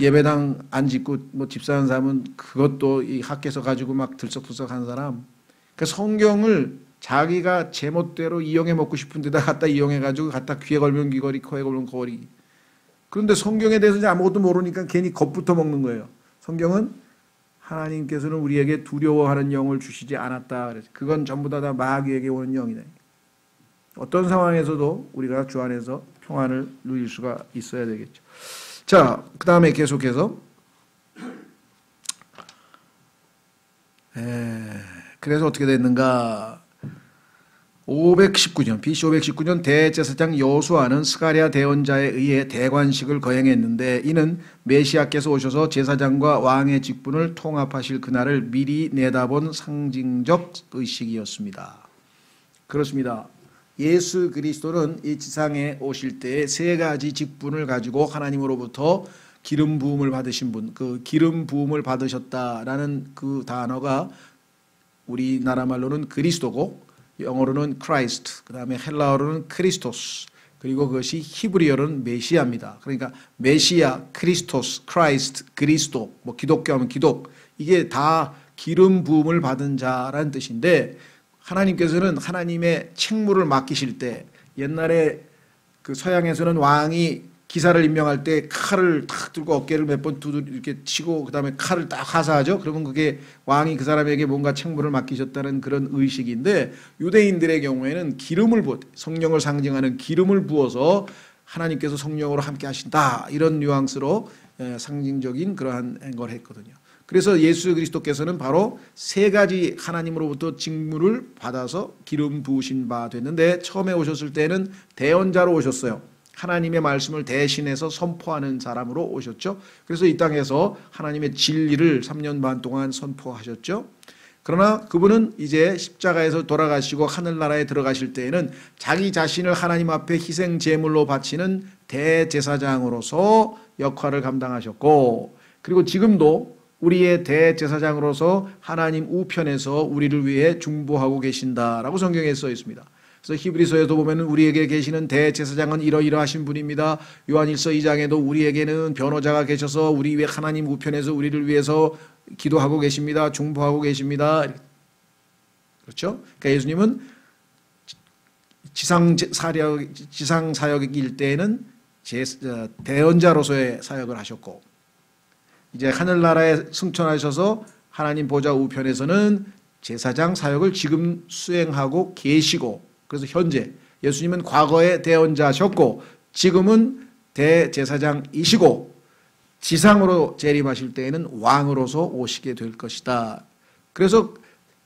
예배당 안 짓고 뭐 집사하는 사람은 그것도 이 학교에서 가지고 막 들썩들썩하는 사람. 그러니까 성경을 자기가 제멋대로 이용해 먹고 싶은 데다 갖다 이용해가지고 갖다 귀에 걸면 귀걸이, 코에 걸면 코걸이. 그런데 성경에 대해서 이제 아무것도 모르니까 괜히 겁부터 먹는 거예요. 성경은 하나님께서는 우리에게 두려워하는 영을 주시지 않았다. 그래서 그건 전부 다 마귀에게 오는 영이다. 어떤 상황에서도 우리가 주 안에서 평안을 누릴 수가 있어야 되겠죠. 자, 그 다음에 계속해서 그래서 어떻게 됐는가? 519년, BC 519년 대제사장 여수아는 스가랴 대언자에 의해 대관식을 거행했는데 이는 메시아께서 오셔서 제사장과 왕의 직분을 통합하실 그날을 미리 내다본 상징적 의식이었습니다. 그렇습니다. 예수 그리스도는 이 지상에 오실 때에 세 가지 직분을 가지고 하나님으로부터 기름 부음을 받으신 분, 그 기름 부음을 받으셨다라는 그 단어가 우리나라 말로는 그리스도고 영어로는 Christ, 그 다음에 헬라어로는 크리스토스, 그리고 그것이 히브리어로는 메시아입니다. 그러니까 메시아, 크리스토스, 크라이스트, 그리스도, 뭐 기독교 하면 기독, 이게 다 기름 부음을 받은 자라는 뜻인데 하나님께서는 하나님의 책무를 맡기실 때 옛날에 그 서양에서는 왕이 기사를 임명할 때 칼을 탁 들고 어깨를 몇 번 두들 이렇게 치고 그 다음에 칼을 딱 하사하죠. 그러면 그게 왕이 그 사람에게 뭔가 책무를 맡기셨다는 그런 의식인데 유대인들의 경우에는 기름을 부어 성령을 상징하는 기름을 부어서 하나님께서 성령으로 함께 하신다 이런 뉘앙스로 상징적인 그러한 걸 했거든요. 그래서 예수 그리스도께서는 바로 세 가지 하나님으로부터 직무를 받아서 기름 부으신 바 됐는데 처음에 오셨을 때는 대언자로 오셨어요. 하나님의 말씀을 대신해서 선포하는 사람으로 오셨죠. 그래서 이 땅에서 하나님의 진리를 3년 반 동안 선포하셨죠. 그러나 그분은 이제 십자가에서 돌아가시고 하늘나라에 들어가실 때에는 자기 자신을 하나님 앞에 희생 제물로 바치는 대제사장으로서 역할을 감당하셨고 그리고 지금도 우리의 대제사장으로서 하나님 우편에서 우리를 위해 중보하고 계신다라고 성경에 써 있습니다. 그래서 히브리서에도 보면 우리에게 계시는 대제사장은 이러이러하신 분입니다. 요한일서 2장에도 우리에게는 변호자가 계셔서 우리 위해 하나님 우편에서 우리를 위해서 기도하고 계십니다. 중보하고 계십니다. 그렇죠? 그러니까 예수님은 지상 사역일 때에는 대언자로서의 사역을 하셨고 이제 하늘나라에 승천하셔서 하나님 보좌 우편에서는 제사장 사역을 지금 수행하고 계시고 그래서 현재 예수님은 과거에 대언자셨고 지금은 대제사장이시고 지상으로 재림하실 때에는 왕으로서 오시게 될 것이다. 그래서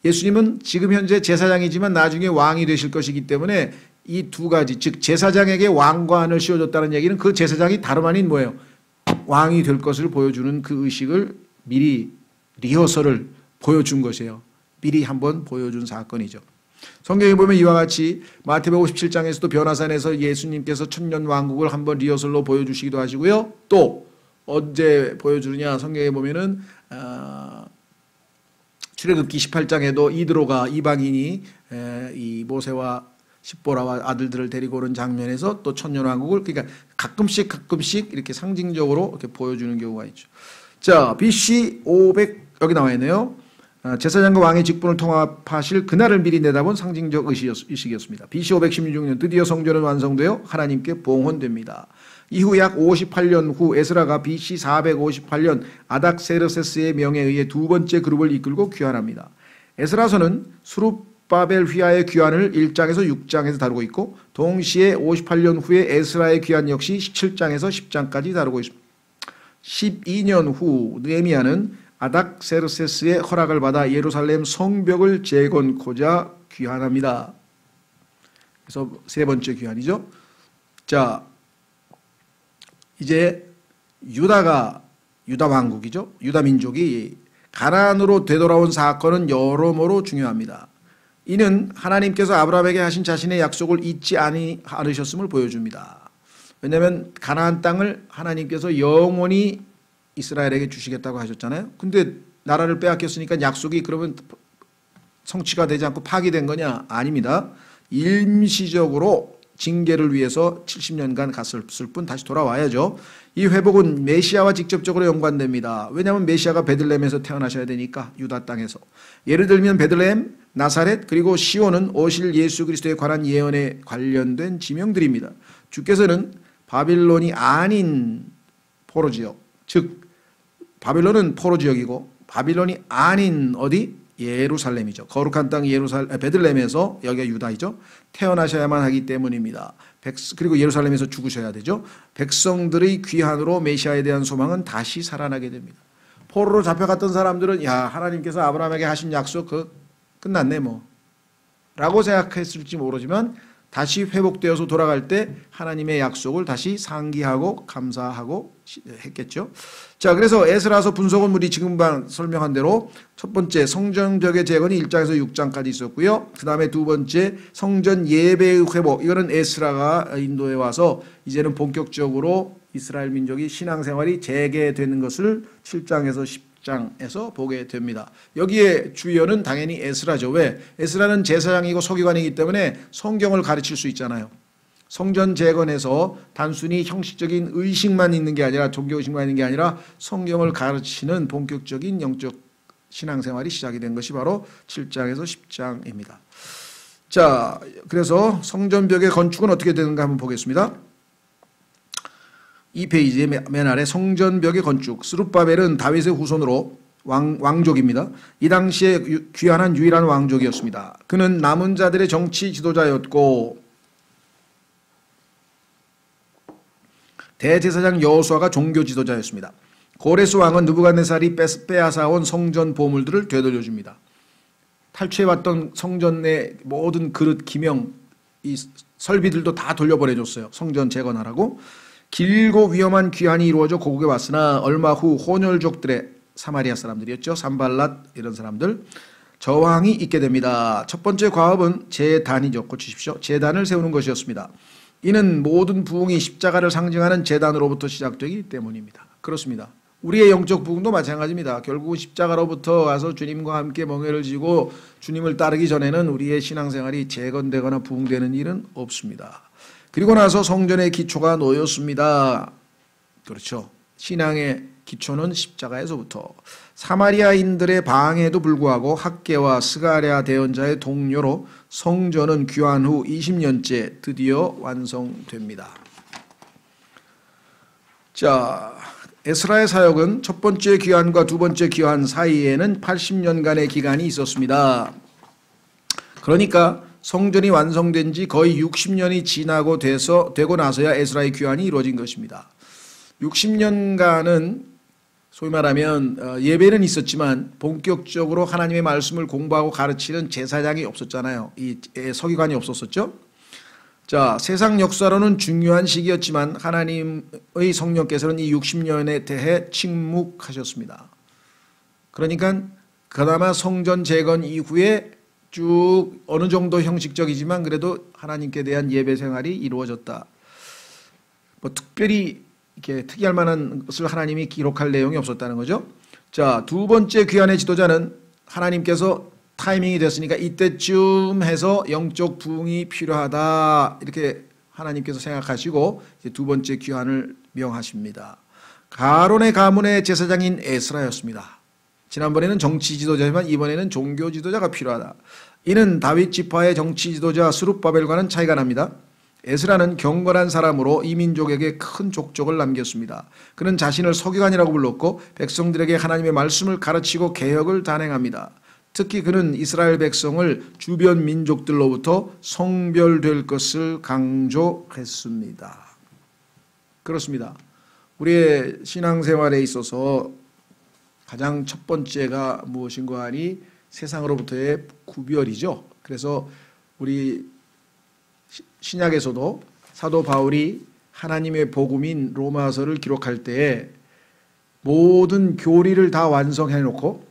예수님은 지금 현재 제사장이지만 나중에 왕이 되실 것이기 때문에 이 두 가지 즉 제사장에게 왕관을 씌워줬다는 얘기는 그 제사장이 다름 아닌 뭐예요? 왕이 될 것을 보여주는 그 의식을 미리 리허설을 보여준 것이에요. 미리 한번 보여준 사건이죠. 성경에 보면 이와 같이 마태복음 57장에서도 변화산에서 예수님께서 천년 왕국을 한번 리허설로 보여주시기도 하시고요. 또 언제 보여주느냐 성경에 보면은 출애굽기 18장에도 이드로가 이방인이 이 모세와 십보라와 아들들을 데리고 오는 장면에서 또 천년 왕국을 그러니까 가끔씩 이렇게 상징적으로 이렇게 보여주는 경우가 있죠. 자, BC 500 여기 나와 있네요. 제사장과 왕의 직분을 통합하실 그날을 미리 내다본 상징적 의식이었습니다. BC 516년 드디어 성전은 완성되어 하나님께 봉헌됩니다. 이후 약 58년 후 에스라가 BC 458년 아닥세르세스의 명에 의해 두 번째 그룹을 이끌고 귀환합니다. 에스라서는 수룹바벨 휘하의 귀환을 1장에서 6장에서 다루고 있고 동시에 58년 후에 에스라의 귀환 역시 17장에서 10장까지 다루고 있습니다. 12년 후 느헤미야는 아닥세르세스의 허락을 받아 예루살렘 성벽을 재건코자 귀환합니다. 그래서 세 번째 귀환이죠. 자, 이제 유다 왕국이죠. 유다 민족이 가나안으로 되돌아온 사건은 여러모로 중요합니다. 이는 하나님께서 아브라함에게 하신 자신의 약속을 잊지 않으셨음을 보여줍니다. 왜냐하면 가나안 땅을 하나님께서 영원히 이스라엘에게 주시겠다고 하셨잖아요. 근데 나라를 빼앗겼으니까 약속이 그러면 성취가 되지 않고 파기된 거냐? 아닙니다. 일시적으로 징계를 위해서 70년간 갔을 뿐 다시 돌아와야죠. 이 회복은 메시아와 직접적으로 연관됩니다. 왜냐하면 메시아가 베들레헴에서 태어나셔야 되니까, 유다 땅에서. 예를 들면 베들레헴, 나사렛, 그리고 시온은 오실 예수 그리스도에 관한 예언에 관련된 지명들입니다. 주께서는 바빌론이 아닌 포로 지역, 즉 바빌론은 포로 지역이고 바빌론이 아닌 어디? 예루살렘이죠. 거룩한 땅 베들레헴에서, 여기가 유다이죠. 태어나셔야만 하기 때문입니다. 그리고 예루살렘에서 죽으셔야 되죠. 백성들의 귀환으로 메시아에 대한 소망은 다시 살아나게 됩니다. 포로로 잡혀갔던 사람들은 야, 하나님께서 아브라함에게 하신 약속 끝났네 뭐 라고 생각했을지 모르지만 다시 회복되어서 돌아갈 때 하나님의 약속을 다시 상기하고 감사하고 했겠죠. 자, 그래서 에스라서 분석은 우리 지금 설명한 대로 첫 번째 성전벽의 재건이 1장에서 6장까지 있었고요. 그 다음에 두 번째 성전 예배의 회복, 이거는 에스라가 인도에 와서 이제는 본격적으로 이스라엘 민족이 신앙생활이 재개되는 것을 7장에서 10장에서 보게 됩니다. 여기에 주연은 당연히 에스라죠. 왜? 에스라는 제사장이고 서기관이기 때문에 성경을 가르칠 수 있잖아요. 성전 재건에서 단순히 형식적인 의식만 있는 게 아니라, 종교의식만 있는 게 아니라 성경을 가르치는 본격적인 영적 신앙생활이 시작이 된 것이 바로 7장에서 10장입니다. 자, 그래서 성전벽의 건축은 어떻게 되는가 한번 보겠습니다. 이 페이지의 맨 아래 성전벽의 건축. 스룹바벨은 다윗의 후손으로 왕족입니다. 이 당시에 귀환한 유일한 왕족이었습니다. 그는 남은 자들의 정치 지도자였고 대제사장 여호수아가 종교 지도자였습니다. 고레스 왕은 느부갓네살이 빼앗아온 성전 보물들을 되돌려줍니다. 탈취해왔던 성전 내 모든 그릇, 기명, 이 설비들도 다 돌려보내줬어요. 성전 재건하라고. 길고 위험한 귀환이 이루어져 고국에 왔으나 얼마 후 혼혈족들의, 사마리아 사람들이었죠. 산발랏 이런 사람들, 저항이 있게 됩니다. 첫 번째 과업은 제단이죠. 고치십시오. 제단을 세우는 것이었습니다. 이는 모든 부흥이 십자가를 상징하는 제단으로부터 시작되기 때문입니다. 그렇습니다. 우리의 영적 부흥도 마찬가지입니다. 결국은 십자가로부터 가서 주님과 함께 멍에를 지고 주님을 따르기 전에는 우리의 신앙생활이 재건되거나 부흥되는 일은 없습니다. 그리고 나서 성전의 기초가 놓였습니다. 그렇죠. 신앙의 기초는 십자가에서부터. 사마리아인들의 방해에도 불구하고 학계와 스가랴 대언자의 동료로 성전은 귀환 후 20년째 드디어 완성됩니다. 자, 에스라의 사역은 첫 번째 귀환과 두 번째 귀환 사이에는 80년간의 기간이 있었습니다. 그러니까 성전이 완성된 지 거의 60년이 되고 나서야 에스라의 귀환이 이루어진 것입니다. 60년간은 소위 말하면 예배는 있었지만 본격적으로 하나님의 말씀을 공부하고 가르치는 제사장이 없었잖아요. 이 서기관이 없었었죠. 자, 세상 역사로는 중요한 시기였지만 하나님의 성령께서는 이 60년에 대해 침묵하셨습니다. 그러니까 그나마 성전 재건 이후에 쭉 어느 정도 형식적이지만 그래도 하나님께 대한 예배 생활이 이루어졌다. 뭐 특별히 이렇게 특이할 만한 것을 하나님이 기록할 내용이 없었다는 거죠. 자, 두 번째 귀환의 지도자는 하나님께서 타이밍이 됐으니까 이때쯤 해서 영적 부흥이 필요하다, 이렇게 하나님께서 생각하시고 이제 두 번째 귀환을 명하십니다. 가론의 가문의 제사장인 에스라였습니다. 지난번에는 정치 지도자지만 이번에는 종교 지도자가 필요하다. 이는 다윗 지파의 정치 지도자 스룹바벨과는 차이가 납니다. 에스라는 경건한 사람으로 이 민족에게 큰 족적을 남겼습니다. 그는 자신을 서기관이라고 불렀고 백성들에게 하나님의 말씀을 가르치고 개혁을 단행합니다. 특히 그는 이스라엘 백성을 주변 민족들로부터 성별될 것을 강조했습니다. 그렇습니다. 우리의 신앙생활에 있어서 가장 첫 번째가 무엇인가 하니 세상으로부터의 구별이죠. 그래서 우리 신약에서도 사도 바울이 하나님의 복음인 로마서를 기록할 때에 모든 교리를 다 완성해 놓고,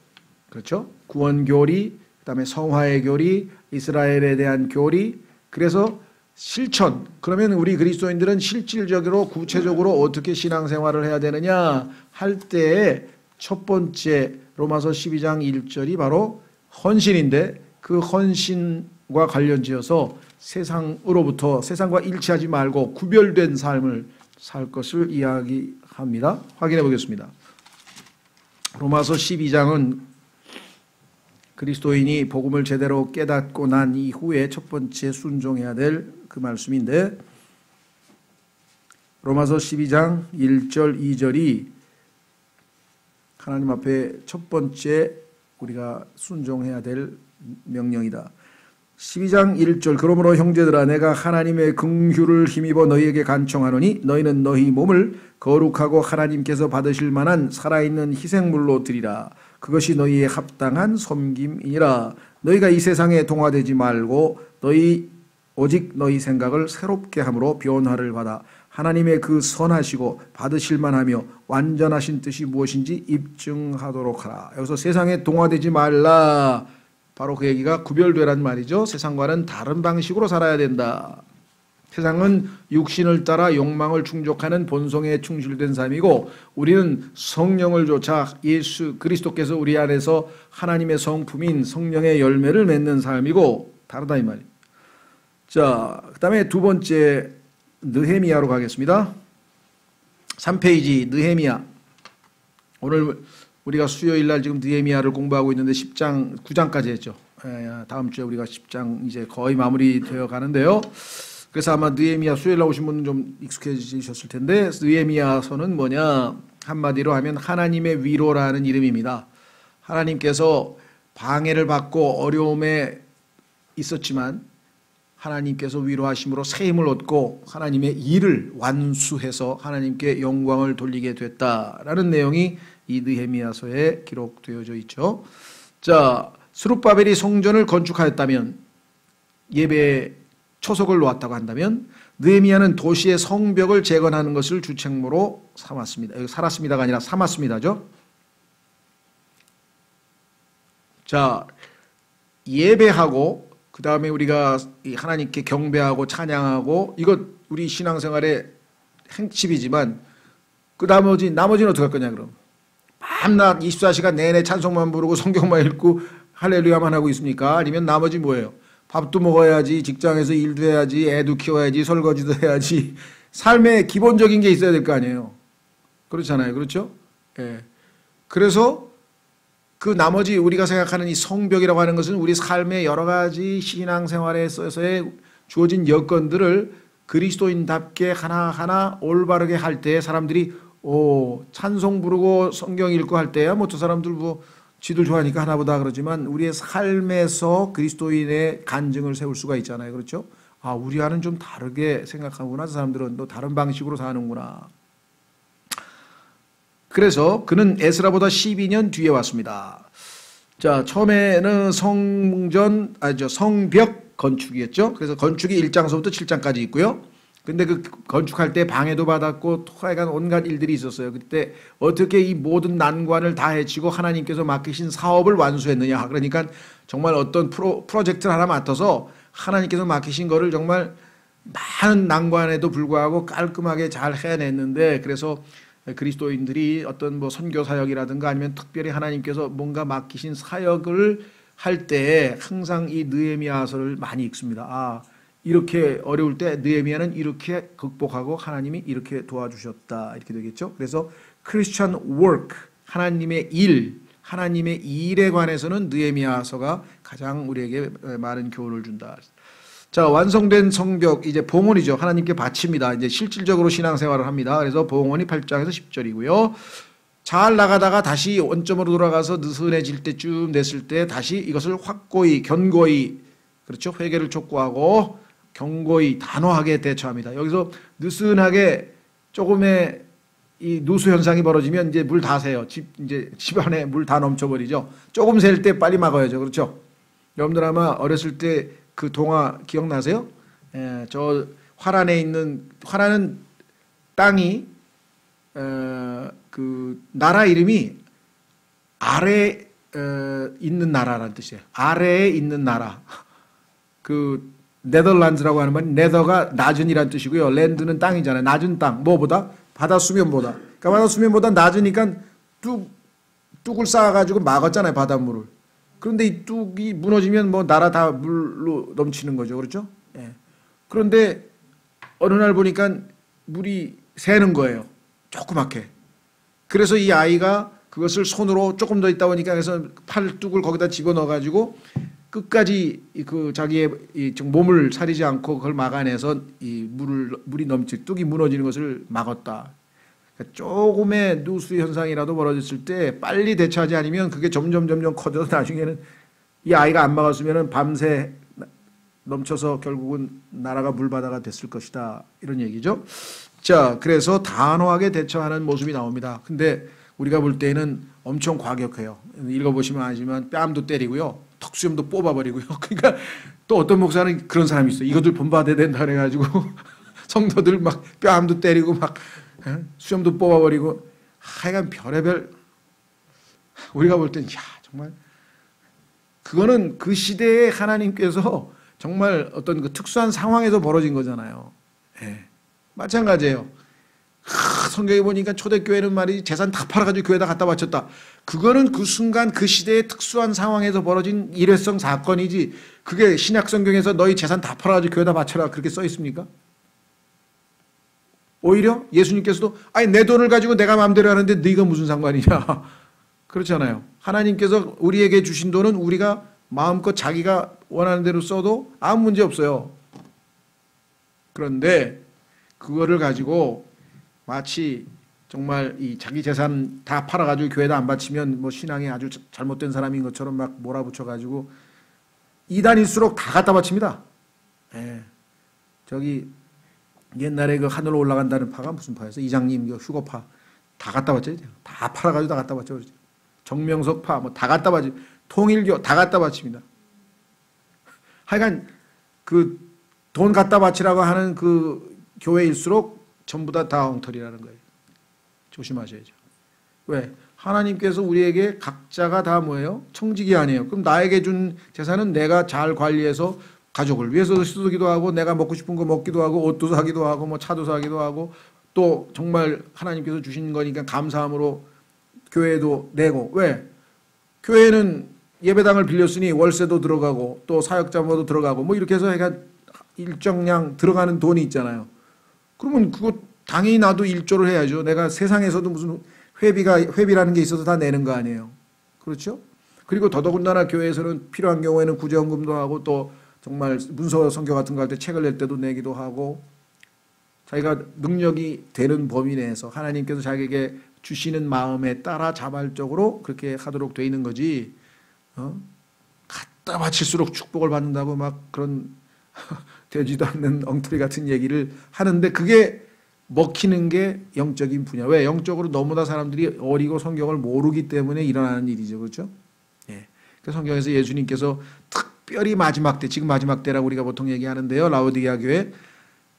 그렇죠? 구원 교리, 그다음에 성화의 교리, 이스라엘에 대한 교리, 그래서 실천. 그러면 우리 그리스도인들은 실질적으로 구체적으로 어떻게 신앙생활을 해야 되느냐 할 때에 첫 번째 로마서 12장 1절이 바로 헌신인데, 그 헌신과 관련지어서 세상으로부터, 세상과 일치하지 말고 구별된 삶을 살 것을 이야기합니다. 확인해 보겠습니다. 로마서 12장은 그리스도인이 복음을 제대로 깨닫고 난 이후에 첫 번째 순종해야 될 그 말씀인데, 로마서 12장 1절 2절이 하나님 앞에 첫 번째 우리가 순종해야 될 명령이다. 12장 1절, 그러므로 형제들아 내가 하나님의 긍휼을 힘입어 너희에게 간청하노니 너희는 너희 몸을 거룩하고 하나님께서 받으실 만한 살아있는 희생물로 드리라. 그것이 너희의 합당한 섬김이니라. 너희가 이 세상에 동화되지 말고 오직 너희 생각을 새롭게 함으로 변화를 받아 하나님의 그 선하시고 받으실 만하며 완전하신 뜻이 무엇인지 입증하도록 하라. 여기서 세상에 동화되지 말라. 바로 그 얘기가 구별되란 말이죠. 세상과는 다른 방식으로 살아야 된다. 세상은 육신을 따라 욕망을 충족하는 본성에 충실된 삶이고, 우리는 성령을 쫓아 예수 그리스도께서 우리 안에서 하나님의 성품인 성령의 열매를 맺는 삶이고 다르다 이 말이에요. 자, 그 다음에 두 번째 느헤미야로 가겠습니다. 3페이지 느헤미야. 오늘 우리가 수요일 날 지금 느헤미야를 공부하고 있는데 10장 9장까지 했죠. 다음 주에 우리가 10장 이제 거의 마무리되어 가는데요. 그래서 아마 느헤미야 수요일 날 오신 분은 좀 익숙해지셨을 텐데, 느헤미야서는 뭐냐, 한마디로 하면 하나님의 위로라는 이름입니다. 하나님께서 방해를 받고 어려움에 있었지만 하나님께서 위로하심으로 새 힘을 얻고 하나님의 일을 완수해서 하나님께 영광을 돌리게 됐다라는 내용이 이 느헤미야서에 기록되어져 있죠. 자, 스룹바벨이 성전을 건축하였다면, 예배 초석을 놓았다고 한다면, 느헤미야는 도시의 성벽을 재건하는 것을 주책무로 삼았습니다. 여기 살았습니다가 아니라 삼았습니다죠. 자, 예배하고 그 다음에 우리가 하나님께 경배하고 찬양하고, 이것 우리 신앙생활의 행칩이지만 그 나머지는 어떻게 할 거냐 그럼? 밤낮 24시간 내내 찬송만 부르고 성경만 읽고 할렐루야만 하고 있습니까? 아니면 나머지 뭐예요? 밥도 먹어야지, 직장에서 일도 해야지, 애도 키워야지, 설거지도 해야지. 삶의 기본적인 게 있어야 될 거 아니에요. 그렇잖아요. 그렇죠? 예. 그래서 그 나머지 우리가 생각하는 이 성벽이라고 하는 것은 우리 삶의 여러 가지 신앙생활에 있어서의 주어진 여건들을 그리스도인답게 하나하나 올바르게 할 때 사람들이 찬송 부르고 성경 읽고 할 때야 뭐 저 사람들 뭐 지들 좋아하니까 하나보다 그러지만, 우리의 삶에서 그리스도인의 간증을 세울 수가 있잖아요. 그렇죠? 아, 우리와는 좀 다르게 생각하구나. 저 사람들은 또 다른 방식으로 사는구나. 그래서 그는 에스라보다 12년 뒤에 왔습니다. 자, 처음에는 성벽 건축이었죠. 그래서 건축이 1장서부터 7장까지 있고요. 근데 그 건축할 때 방해도 받았고 하여간 온갖 일들이 있었어요. 그때 어떻게 이 모든 난관을 다 헤치고 하나님께서 맡기신 사업을 완수했느냐. 그러니까 정말 어떤 프로젝트를 하나 맡아서 하나님께서 맡기신 거를 정말 많은 난관에도 불구하고 깔끔하게 잘 해냈는데, 그래서 그리스도인들이 어떤 뭐 선교 사역이라든가 아니면 특별히 하나님께서 뭔가 맡기신 사역을 할 때 항상 이 느헤미야서를 많이 읽습니다. 아, 이렇게 어려울 때 느헤미야는 이렇게 극복하고 하나님이 이렇게 도와주셨다, 이렇게 되겠죠. 그래서 크리스천 워크, 하나님의 일, 하나님의 일에 관해서는 느헤미야서가 가장 우리에게 많은 교훈을 준다. 자, 완성된 성벽, 이제 봉헌이죠. 하나님께 바칩니다. 이제 실질적으로 신앙생활을 합니다. 그래서 봉헌이 8장에서 10절이고요. 잘 나가다가 다시 원점으로 돌아가서 느슨해질 때쯤 됐을 때 다시 이것을 확고히, 견고히, 그렇죠? 회개를 촉구하고 견고히, 단호하게 대처합니다. 여기서 느슨하게 조금의 이 누수 현상이 벌어지면 이제 물 다 새요. 이제 집 안에 물 다 넘쳐버리죠. 조금 셀 때 빨리 막아야죠. 그렇죠? 여러분들 아마 어렸을 때 그 동화 기억나세요? 저 화란에 있는 화란은 땅이 그 나라 이름이 아래 있는 나라라는 뜻이에요. 아래에 있는 나라. 그 네덜란드라고 하는 말이 네더가 낮은이란 뜻이고요. 랜드는 땅이잖아요. 낮은 땅. 뭐보다? 바다 수면보다. 그러니까 바다 수면보다 낮으니까 뚝을 쌓아가지고 막았잖아요. 바닷물을. 그런데 이 뚝이 무너지면 뭐 나라 다 물로 넘치는 거죠. 그렇죠? 예. 그런데 어느 날 보니까 물이 새는 거예요. 조그맣게. 그래서 이 아이가 그것을 손으로 조금 더 있다 보니까 그래서 팔뚝을 거기다 집어넣어가지고 끝까지 그 자기의 이 몸을 사리지 않고 그걸 막아내서 이 물이 뚝이 무너지는 것을 막았다. 그러니까 조금의 누수 현상이라도 벌어졌을 때 빨리 대처하지 않으면 그게 점점 커져서 나중에는 이 아이가 안 막았으면 밤새 넘쳐서 결국은 나라가 물바다가 됐을 것이다. 이런 얘기죠. 자, 그래서 단호하게 대처하는 모습이 나옵니다. 근데 우리가 볼 때는 엄청 과격해요. 읽어보시면 아시지만 뺨도 때리고요. 턱수염도 뽑아버리고요. 그러니까 또 어떤 목사는 그런 사람이 있어요. 이것들 본받아야 된다 그래가지고 성도들 막 뺨도 때리고 막 수염도 뽑아버리고 하여간 별의별 우리가 볼 땐 야 정말 그거는 그 시대에 하나님께서 정말 어떤 그 특수한 상황에서 벌어진 거잖아요. 예. 마찬가지예요. 성경에 보니까 초대교회는 말이 재산 다 팔아가지고 교회에다 갖다 바쳤다. 그거는 그 순간 그 시대의 특수한 상황에서 벌어진 일회성 사건이지 그게 신약 성경에서 너희 재산 다 팔아가지고 교회에다 바쳐라 그렇게 써 있습니까? 오히려 예수님께서도 아니 내 돈을 가지고 내가 마음대로 하는데 네가 무슨 상관이냐. 그렇잖아요. 하나님께서 우리에게 주신 돈은 우리가 마음껏 자기가 원하는 대로 써도 아무 문제 없어요. 그런데 그거를 가지고 마치 정말 이 자기 재산 다 팔아가지고 교회에다 안 바치면 뭐 신앙이 아주 잘못된 사람인 것처럼 막 몰아붙여가지고 이단일수록 다 갖다 바칩니다. 예. 저기 옛날에 그 하늘로 올라간다는 파가 무슨 파였어? 이장님 그 휴거파 다 갖다 바쳐요. 다 팔아가지고 다 갖다 바쳐. 정명석 파 뭐 다 갖다 바치. 통일교 다 갖다 바칩니다. 하여간 그 돈 갖다 바치라고 하는 그 교회일수록 전부 다 엉터리라는 거예요. 조심하셔야죠. 왜? 하나님께서 우리에게 각자가 다 뭐예요? 청직이 아니에요. 그럼 나에게 준 재산은 내가 잘 관리해서 가족을 위해서 쓰기도 하고 내가 먹고 싶은 거 먹기도 하고 옷도 사기도 하고 뭐 차도 사기도 하고 또 정말 하나님께서 주신 거니까 감사함으로 교회도 내고 왜? 교회는 예배당을 빌렸으니 월세도 들어가고 또 사역자모도 들어가고 뭐 이렇게 해서 약간 일정량 들어가는 돈이 있잖아요. 그러면 그거 당연히 나도 일조를 해야죠. 내가 세상에서도 무슨 회비라는 게 있어서 다 내는 거 아니에요. 그렇죠? 그리고 더더군다나 교회에서는 필요한 경우에는 구제헌금도 하고 또 정말 문서 선교 같은 거 할 때 책을 낼 때도 내기도 하고 자기가 능력이 되는 범위 내에서 하나님께서 자기에게 주시는 마음에 따라 자발적으로 그렇게 하도록 돼 있는 거지. 갖다 바칠수록 축복을 받는다고 막 그런 되지도 않는 엉터리 같은 얘기를 하는데 그게 먹히는 게 영적인 분야. 왜? 영적으로 너무나 사람들이 어리고 성경을 모르기 때문에 일어나는 일이죠. 그렇죠? 예. 그 성경에서 예수님께서 특별히 마지막 때, 지금 마지막 때라고 우리가 보통 얘기하는데요. 라오디게아 교회.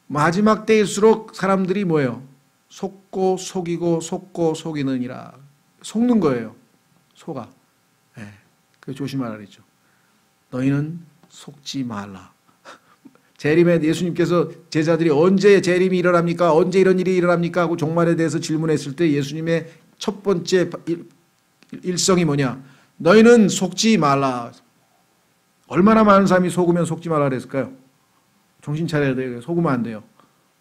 마지막 때일수록 사람들이 뭐예요? 속고 속이고 속고 속이느니라. 속는 거예요. 속아. 예. 그 조심하라 그랬죠. 너희는 속지 말라. 재림에 예수님께서 제자들이 언제 재림이 일어납니까? 언제 이런 일이 일어납니까? 하고 종말에 대해서 질문했을 때 예수님의 첫 번째 일성이 뭐냐? 너희는 속지 말라. 얼마나 많은 사람이 속으면 속지 말라 그랬을까요? 정신 차려야 돼요. 속으면 안 돼요.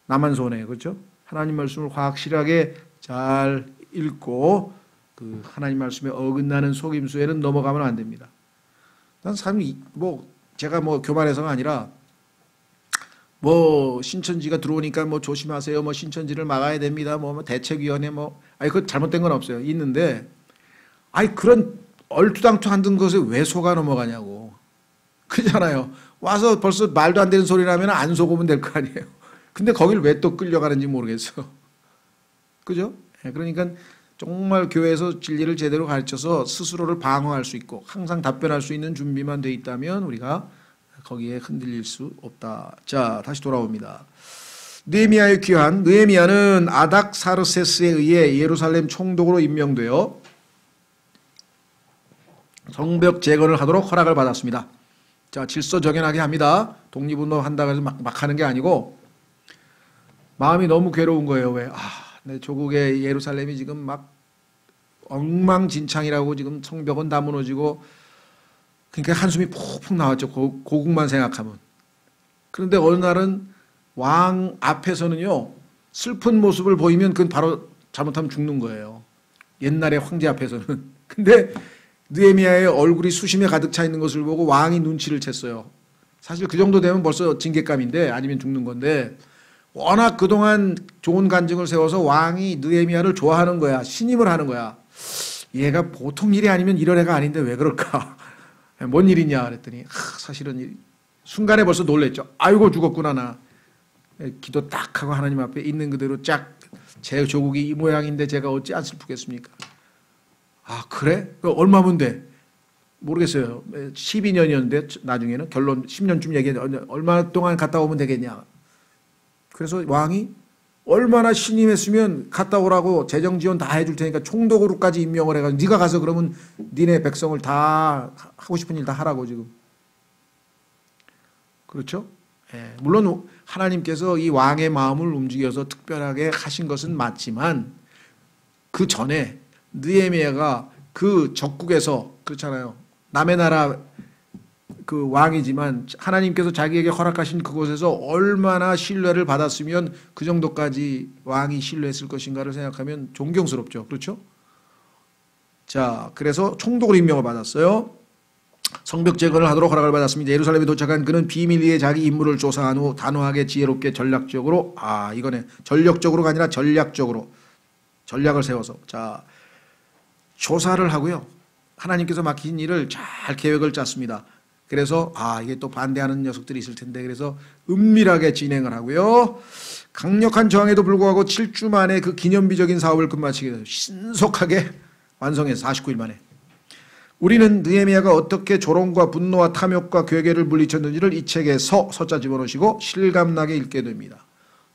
나만 손해. 그렇죠? 하나님 말씀을 확실하게 잘 읽고 그 하나님 말씀에 어긋나는 속임수에는 넘어가면 안 됩니다. 난 사람이 뭐 제가 뭐 교만해서가 아니라 뭐 신천지가 들어오니까 뭐 조심하세요. 뭐 신천지를 막아야 됩니다. 뭐 대책위원회 뭐 아니 그 잘못된 건 없어요. 있는데 아니 그런 얼투당투한 것에 왜 속아 넘어가냐고. 그렇잖아요. 와서 벌써 말도 안 되는 소리 나면 안 속으면 될 거 아니에요. 근데 거길 왜 또 끌려가는지 모르겠어. 그죠? 그러니까 정말 교회에서 진리를 제대로 가르쳐서 스스로를 방어할 수 있고 항상 답변할 수 있는 준비만 돼 있다면 우리가 거기에 흔들릴 수 없다. 자, 다시 돌아옵니다. 느헤미야의 귀환. 느헤미야는 아닥사르세스에 의해 예루살렘 총독으로 임명되어 성벽 재건을 하도록 허락을 받았습니다. 자, 질서정연하게 합니다. 독립운동 한다고 해서 막 하는 게 아니고 마음이 너무 괴로운 거예요. 왜? 내 조국의 예루살렘이 지금 막 엉망진창이라고 지금 성벽은 다 무너지고 그러니까 한숨이 푹푹 나왔죠. 고국만 생각하면. 그런데 어느 날은 왕 앞에서는요. 슬픈 모습을 보이면 그건 바로 잘못하면 죽는 거예요. 옛날의 황제 앞에서는. 근데 느헤미야의 얼굴이 수심에 가득 차 있는 것을 보고 왕이 눈치를 챘어요. 사실 그 정도 되면 벌써 징계감인데 아니면 죽는 건데 워낙 그동안 좋은 간증을 세워서 왕이 느헤미야를 좋아하는 거야. 신임을 하는 거야. 얘가 보통 일이 아니면 이런 애가 아닌데 왜 그럴까? 뭔 일이냐 그랬더니 사실은 순간에 벌써 놀랬죠. 아이고 죽었구나 나. 기도 딱 하고 하나님 앞에 있는 그대로 쫙 제 조국이 이 모양인데 제가 어찌 안 슬프겠습니까? 그래? 얼마면 돼? 모르겠어요. 12년이었는데 나중에는 결론 10년쯤 얘기했는데 얼마 동안 갔다 오면 되겠냐. 그래서 왕이 얼마나 신임했으면 갔다 오라고 재정 지원 다 해줄 테니까 총독으로까지 임명을 해가지고 네가 가서 그러면 니네 백성을 다 하고 싶은 일 다 하라고 지금. 그렇죠? 예, 물론 하나님께서 이 왕의 마음을 움직여서 특별하게 하신 것은 맞지만 그 전에 느헤미야가 그 적국에서 그렇잖아요. 남의 나라 그 왕이지만 하나님께서 자기에게 허락하신 그곳에서 얼마나 신뢰를 받았으면 그 정도까지 왕이 신뢰했을 것인가를 생각하면 존경스럽죠. 그렇죠? 자, 그래서 총독으로 임명을 받았어요. 성벽 재건을 하도록 허락을 받았습니다. 예루살렘에 도착한 그는 비밀리에 자기 임무를 조사한 후 단호하게 지혜롭게 전략적으로 이거네. 전력적으로가 아니라 전략적으로 전략을 세워서 자 조사를 하고요. 하나님께서 맡긴 일을 잘 계획을 짰습니다. 그래서 이게 또 반대하는 녀석들이 있을 텐데 그래서 은밀하게 진행을 하고요. 강력한 저항에도 불구하고 7주 만에 그 기념비적인 사업을 끝마치게 돼서 신속하게 완성해서 49일 만에. 우리는 느헤미야가 어떻게 조롱과 분노와 탐욕과 괴계를 물리쳤는지를 이 책에 서자 집어넣으시고 실감나게 읽게 됩니다.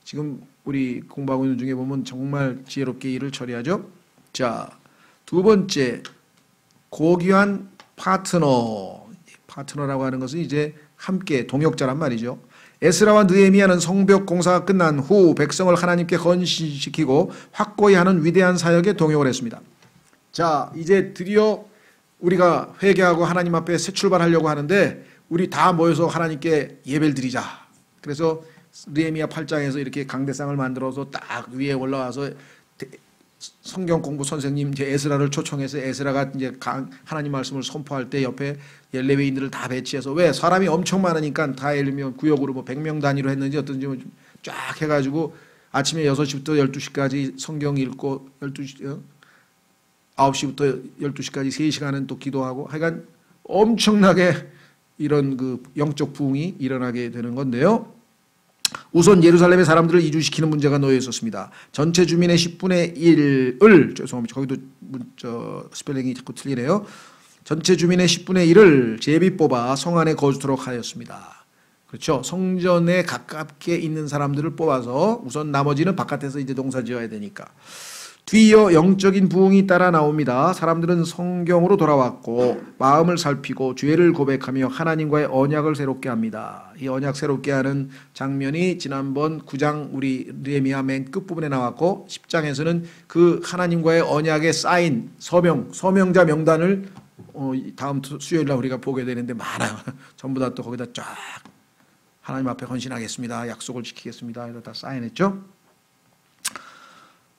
지금 우리 공부하고 있는 중에 보면 정말 지혜롭게 일을 처리하죠. 자, 두 번째 고귀한 파트너라고 하는 것은 이제 함께 동역자란 말이죠. 에스라와 느헤미야는 성벽 공사가 끝난 후 백성을 하나님께 헌신시키고 확고히 하는 위대한 사역에 동역을 했습니다. 자, 이제 드디어 우리가 회개하고 하나님 앞에 새 출발하려고 하는데 우리 다 모여서 하나님께 예배를 드리자. 그래서 느헤미야 8장에서 이렇게 강대상을 만들어서 딱 위에 올라와서 성경 공부 선생님 이제 에스라를 초청해서 에스라가 이제 하나님 말씀을 선포할 때 옆에 레위인들을 다 배치해서 왜 사람이 엄청 많으니까 다 예를 들면 구역으로 뭐 100명 단위로 했는지 어떤지 쫙 해가지고 아침에 6시부터 12시까지 성경 읽고 12시 9시부터 12시까지 3시간은 또 기도하고 하여간 엄청나게 이런 그 영적 부흥이 일어나게 되는 건데요. 우선 예루살렘의 사람들을 이주시키는 문제가 놓여 있었습니다. 전체 주민의 10분의 1을 죄송합니다. 거기도 스펠링이 자꾸 틀리네요. 전체 주민의 10분의 1을 제비 뽑아 성 안에 거주토록 하였습니다. 그렇죠. 성전에 가깝게 있는 사람들을 뽑아서 우선 나머지는 바깥에서 이제 농사 지어야 되니까. 뒤이어 영적인 부흥이 따라 나옵니다. 사람들은 성경으로 돌아왔고 마음을 살피고 죄를 고백하며 하나님과의 언약을 새롭게 합니다. 이 언약 새롭게 하는 장면이 지난번 9장 우리 느헤미야 맨 끝부분에 나왔고 10장에서는 그 하나님과의 언약에 쌓인 서명자 명단을 다음 수요일날 우리가 보게 되는데 많아요. 전부 다 또 거기다 쫙 하나님 앞에 헌신하겠습니다. 약속을 지키겠습니다. 이거 다 사인했죠.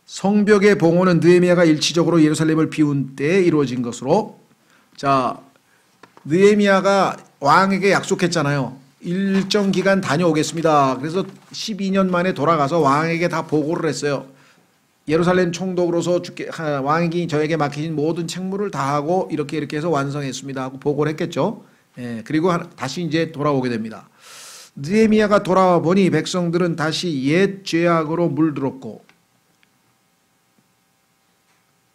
성벽의 봉헌은 느헤미야가 일시적으로 예루살렘을 비운 때에 이루어진 것으로 자 느헤미야가 왕에게 약속했잖아요. 일정 기간 다녀오겠습니다. 그래서 12년 만에 돌아가서 왕에게 다 보고를 했어요. 예루살렘 총독으로서 왕이 저에게 맡기신 모든 책무를 다 하고 이렇게 해서 완성했습니다 하고 보고를 했겠죠. 예, 그리고 다시 이제 돌아오게 됩니다. 느헤미야가 돌아와 보니 백성들은 다시 옛 죄악으로 물들었고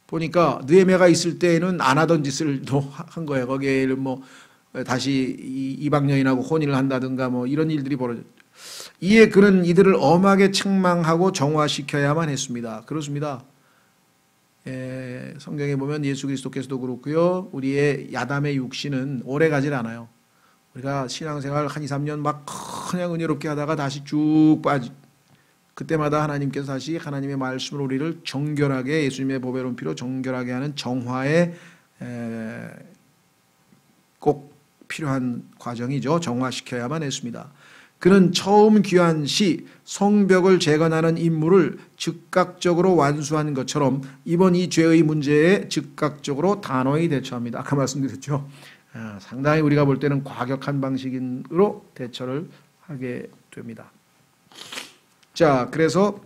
보니까 느헤미야가 있을 때에는 안 하던 짓을 또 한 거예요. 거기에 뭐 다시 이방 여인하고 혼인을 한다든가 뭐 이런 일들이 벌어졌죠. 이에 그는 이들을 엄하게 책망하고 정화시켜야만 했습니다. 그렇습니다. 성경에 보면 예수 그리스도께서도 그렇고요. 우리의 야담의 육신은 오래 가질 않아요. 우리가 신앙생활 한 2, 3년 막 그냥 은혜롭게 하다가 다시 쭉 그때마다 하나님께서 다시 하나님의 말씀으로 우리를 정결하게 예수님의 보배로운 피로 정결하게 하는 정화에 꼭 필요한 과정이죠. 정화시켜야만 했습니다. 그는 처음 귀환 시 성벽을 재건하는 임무를 즉각적으로 완수한 것처럼 이번 이 죄의 문제에 즉각적으로 단호히 대처합니다. 아까 말씀드렸죠. 상당히 우리가 볼 때는 과격한 방식으로 대처를 하게 됩니다. 자, 그래서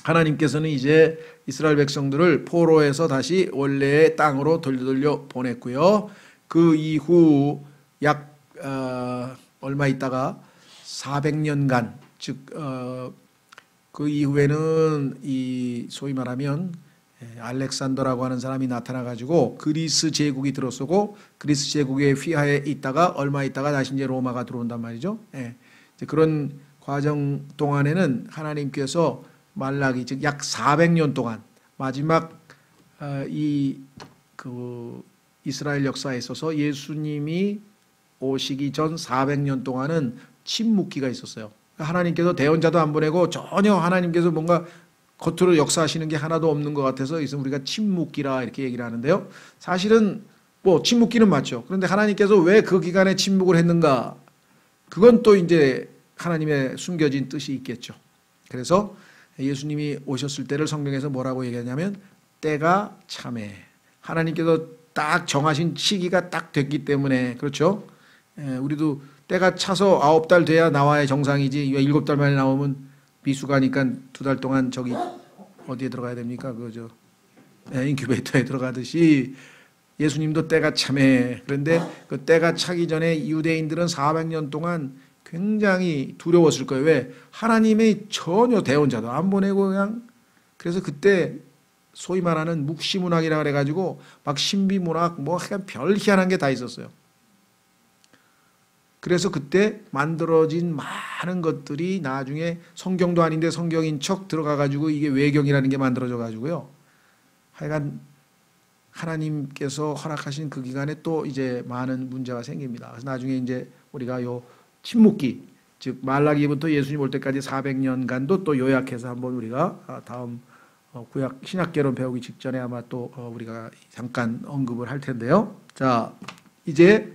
하나님께서는 이제 이스라엘 백성들을 포로에서 다시 원래의 땅으로 돌려 보냈고요. 그 이후 약 얼마 있다가 400년간 즉 그 이후에는 이 소위 말하면 알렉산더라고 하는 사람이 나타나 가지고 그리스 제국이 들어서고 그리스 제국의 휘하에 있다가 얼마 있다가 다시 이제 로마가 들어온단 말이죠. 이제 그런 과정 동안에는 하나님께서 말라기 즉 약 400년 동안 마지막 그 이스라엘 역사에 있어서 예수님이 오시기 전 400년 동안은 침묵기가 있었어요. 하나님께서 대언자도 안 보내고 전혀 하나님께서 뭔가 겉으로 역사하시는 게 하나도 없는 것 같아서 우리가 침묵기라 이렇게 얘기를 하는데요. 사실은 뭐 침묵기는 맞죠. 그런데 하나님께서 왜 그 기간에 침묵을 했는가? 그건 또 이제 하나님의 숨겨진 뜻이 있겠죠. 그래서 예수님이 오셨을 때를 성경에서 뭐라고 얘기하냐면 때가 참해. 하나님께서 딱 정하신 시기가 딱 됐기 때문에 그렇죠. 우리도 때가 차서 9달 돼야 나와야 정상이지 7달 만에 나오면 미숙하니까 2달 동안 저기 어디에 들어가야 됩니까? 인큐베이터에 들어가듯이 예수님도 때가 참해. 그런데 그 때가 차기 전에 유대인들은 400년 동안 굉장히 두려웠을 거예요. 왜? 하나님의 전혀 대언자도 안 보내고 그냥 그래서 그때 소위 말하는 묵시문학이라 그래가지고 막 신비문학 뭐 별 희한한 게 다 있었어요. 그래서 그때 만들어진 많은 것들이 나중에 성경도 아닌데 성경인 척 들어가가지고 이게 외경이라는 게 만들어져 가지고요. 하여간 하나님께서 허락하신 그 기간에 또 이제 많은 문제가 생깁니다. 그래서 나중에 이제 우리가 요 침묵기, 즉 말라기부터 예수님 올 때까지 400년간도 또 요약해서 한번 우리가 다음 구약 신약계론 배우기 직전에 아마 또 우리가 잠깐 언급을 할 텐데요. 자, 이제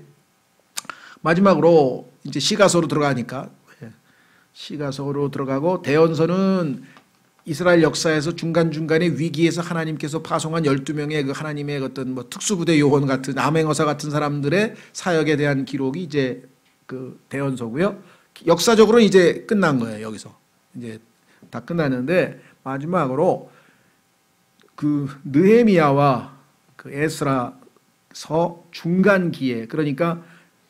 마지막으로 이제 시가서로 들어가니까 시가서로 들어가고 대언서는 이스라엘 역사에서 중간중간에 위기에서 하나님께서 파송한 12명의 그 하나님의 어떤 뭐 특수부대 요원 같은 암행어사 같은 사람들의 사역에 대한 기록이 이제 그 대언서고요. 역사적으로 이제 끝난 거예요. 여기서 이제 다 끝났는데 마지막으로 그 느헤미야와 그 에스라서 중간기에 그러니까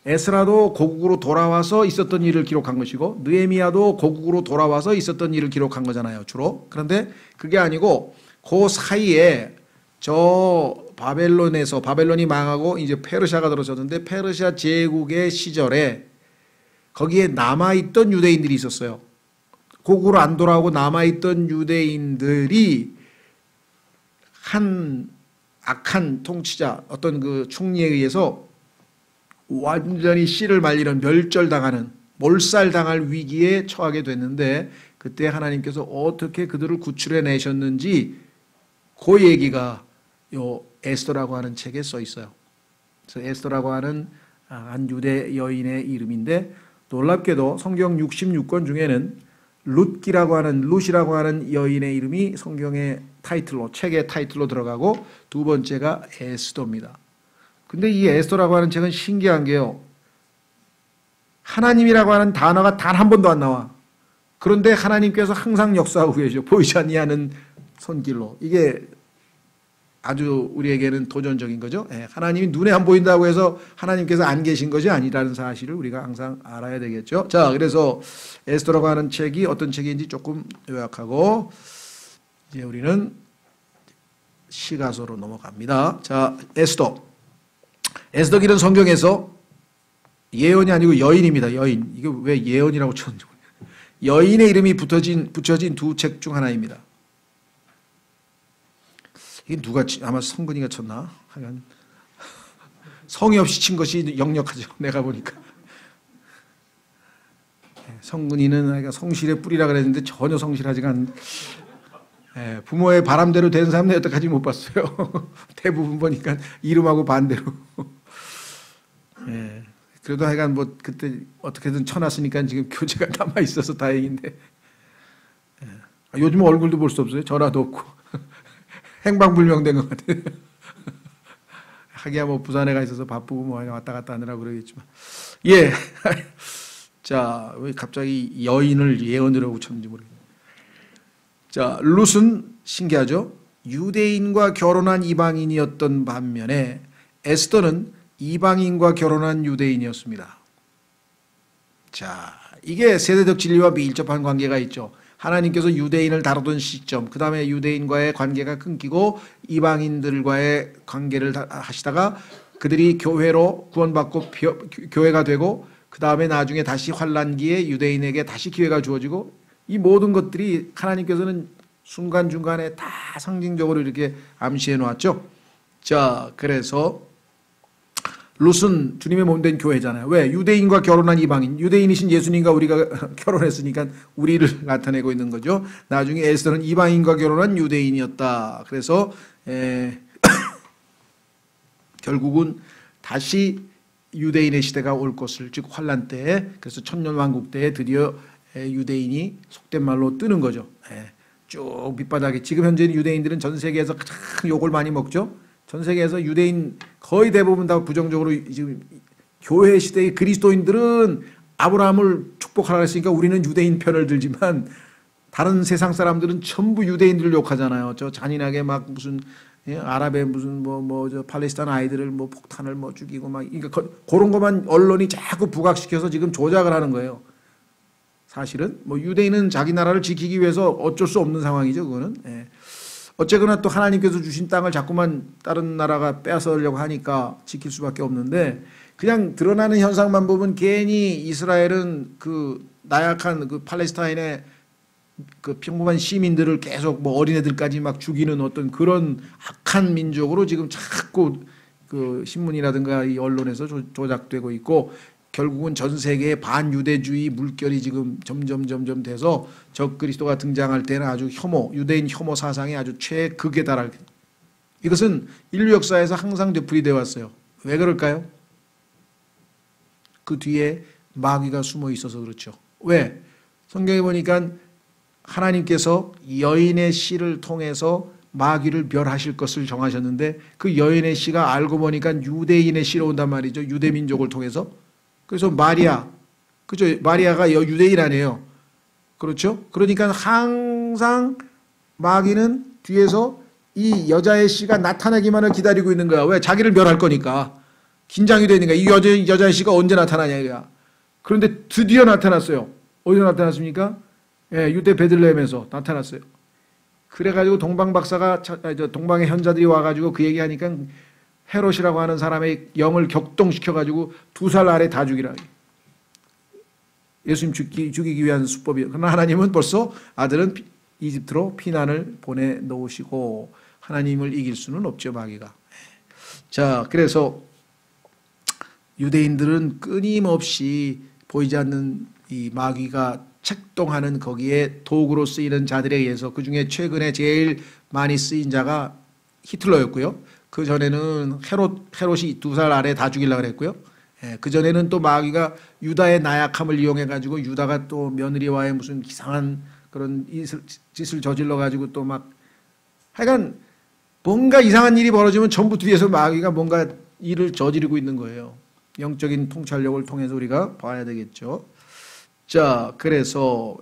에스라도 고국으로 돌아와서 있었던 일을 기록한 것이고 느헤미야도 고국으로 돌아와서 있었던 일을 기록한 거잖아요. 주로. 그런데 그게 아니고 그 사이에 저 바벨론이 망하고 이제 페르시아가 들어섰는데 페르시아 제국의 시절에 거기에 남아있던 유대인들이 있었어요. 고국으로 안 돌아오고 남아있던 유대인들이 한 악한 통치자 어떤 그 총리에 의해서 완전히 씨를 말리는 멸절당하는 몰살당할 위기에 처하게 됐는데 그때 하나님께서 어떻게 그들을 구출해 내셨는지 그 얘기가 요 에스더라고 하는 책에 써 있어요. 그래서 에스더라고 하는 한 유대 여인의 이름인데 놀랍게도 성경 66권 중에는 룻이라고 하는 여인의 이름이 성경의 타이틀로 책의 타이틀로 들어가고 두 번째가 에스더입니다. 근데 이 에스더라고 하는 책은 신기한 게요. 하나님이라고 하는 단어가 단 한 번도 안 나와. 그런데 하나님께서 항상 역사하고 계셔. 보이지 않는 손길로. 이게 아주 우리에게는 도전적인 거죠. 하나님이 눈에 안 보인다고 해서 하나님께서 안 계신 것이 아니라는 사실을 우리가 항상 알아야 되겠죠. 자, 그래서 에스더라고 하는 책이 어떤 책인지 조금 요약하고 이제 우리는 시가서로 넘어갑니다. 자, 에스더. 에스더 길은 성경에서 예언이 아니고 여인입니다. 여인. 이게 왜 예언이라고 쳤는지 모르겠어요. 여인의 이름이 붙여진 두 책 중 하나입니다. 이게 누가 아마 성근이가 쳤나? 하여간 성의 없이 친 것이 역력하죠. 내가 보니까. 성근이는 성실의 뿌리라 그랬는데 전혀 성실하지가 않은, 부모의 바람대로 된 사람은 여태까지 못 봤어요. 대부분 보니까 이름하고 반대로. 그래도 하여간 뭐 그때 어떻게든 쳐놨으니까 지금 교재가 남아 있어서 다행인데. 요즘 얼굴도 볼 수 없어요. 전화도 없고. 행방불명된 것 같아요. 하기야 뭐 부산에 가 있어서 바쁘고 뭐 왔다 갔다 하느라고 그러겠지만. 예. 자, 왜 갑자기 여인을 예언이라고 붙였는지 모르겠네요. 자, 룻은 신기하죠? 유대인과 결혼한 이방인이었던 반면에 에스더는 이방인과 결혼한 유대인이었습니다. 자, 이게 세대적 진리와 밀접한 관계가 있죠. 하나님께서 유대인을 다루던 시점, 그 다음에 유대인과의 관계가 끊기고 이방인들과의 관계를 하시다가 그들이 교회로 구원받고 교회가 되고 그 다음에 나중에 다시 환란기에 유대인에게 다시 기회가 주어지고 이 모든 것들이 하나님께서는 순간중간에 다 상징적으로 이렇게 암시해 놓았죠. 자, 그래서 룻은 주님의 몸된 교회잖아요. 왜? 유대인과 결혼한 이방인, 유대인이신 예수님과 우리가 결혼했으니까 우리를 나타내고 있는 거죠. 나중에 에스더는 이방인과 결혼한 유대인이었다. 그래서 결국은 다시 유대인의 시대가 올 것을, 즉 환란 때에, 그래서 천년왕국 때에 드디어 유대인이 속된 말로 뜨는 거죠. 쭉 밑바닥에, 지금 현재 유대인들은 전 세계에서 가장 욕을 많이 먹죠. 전 세계에서 유대인 거의 대부분 다 부정적으로, 지금 교회 시대의 그리스도인들은 아브라함을 축복하라 했으니까 우리는 유대인 편을 들지만 다른 세상 사람들은 전부 유대인들을 욕하잖아요. 저 잔인하게 막 무슨 아랍의 무슨 저 팔레스타인 아이들을 뭐 폭탄을 뭐 죽이고 막, 그러니까 그런 것만 언론이 자꾸 부각시켜서 지금 조작을 하는 거예요. 사실은 뭐 유대인은 자기 나라를 지키기 위해서 어쩔 수 없는 상황이죠. 그거는. 어쨌거나 또 하나님께서 주신 땅을 자꾸만 다른 나라가 빼앗으려고 하니까 지킬 수밖에 없는데, 그냥 드러나는 현상만 보면 괜히 이스라엘은 그 나약한 그 팔레스타인의 그 평범한 시민들을 계속 뭐 어린애들까지 막 죽이는 어떤 그런 악한 민족으로 지금 자꾸 그 신문이라든가 이 언론에서 조작되고 있고, 결국은 전 세계의 반유대주의 물결이 지금 점점 돼서 적그리스도가 등장할 때는 아주 유대인 혐오 사상이 아주 최극에 달할, 이것은 인류 역사에서 항상 되풀이되어 왔어요. 왜 그럴까요? 그 뒤에 마귀가 숨어 있어서 그렇죠. 왜? 성경에 보니까 하나님께서 여인의 씨를 통해서 마귀를 멸하실 것을 정하셨는데, 그 여인의 씨가 알고 보니까 유대인의 씨로 온단 말이죠. 유대민족을 통해서. 그래서 마리아, 그죠? 마리아가 유대인 아니에요. 그렇죠? 그러니까 항상 마귀는 뒤에서 이 여자의 씨가 나타나기만을 기다리고 있는 거야. 왜? 자기를 멸할 거니까. 긴장이 되니까. 이 여자의 씨가 언제 나타나냐 이거야. 그런데 드디어 나타났어요. 어디서 나타났습니까? 유대 베들레헴에서 나타났어요. 그래가지고 동방 박사가, 동방의 현자들이 와가지고 그 얘기하니까 헤롯이라고 하는 사람의 영을 격동시켜가지고 2살 아래 다 죽이라. 예수님 죽이기 위한 수법이에요. 그러나 하나님은 벌써 아들은 이집트로 피난을 보내놓으시고, 하나님을 이길 수는 없죠, 마귀가. 자, 그래서 유대인들은 끊임없이 보이지 않는 이 마귀가 책동하는 거기에 도구로 쓰이는 자들에 의해서, 그 중에 최근에 제일 많이 쓰인 자가 히틀러였고요. 그 전에는 헤롯이 2살 아래 다 죽이려고 그랬고요. 그 전에는 또 마귀가 유다의 나약함을 이용해가지고 유다가 또 며느리와의 무슨 이상한 그런 짓을 저질러가지고 또 막, 하여간 뭔가 이상한 일이 벌어지면 전부 뒤에서 마귀가 뭔가 일을 저지르고 있는 거예요. 영적인 통찰력을 통해서 우리가 봐야 되겠죠. 자, 그래서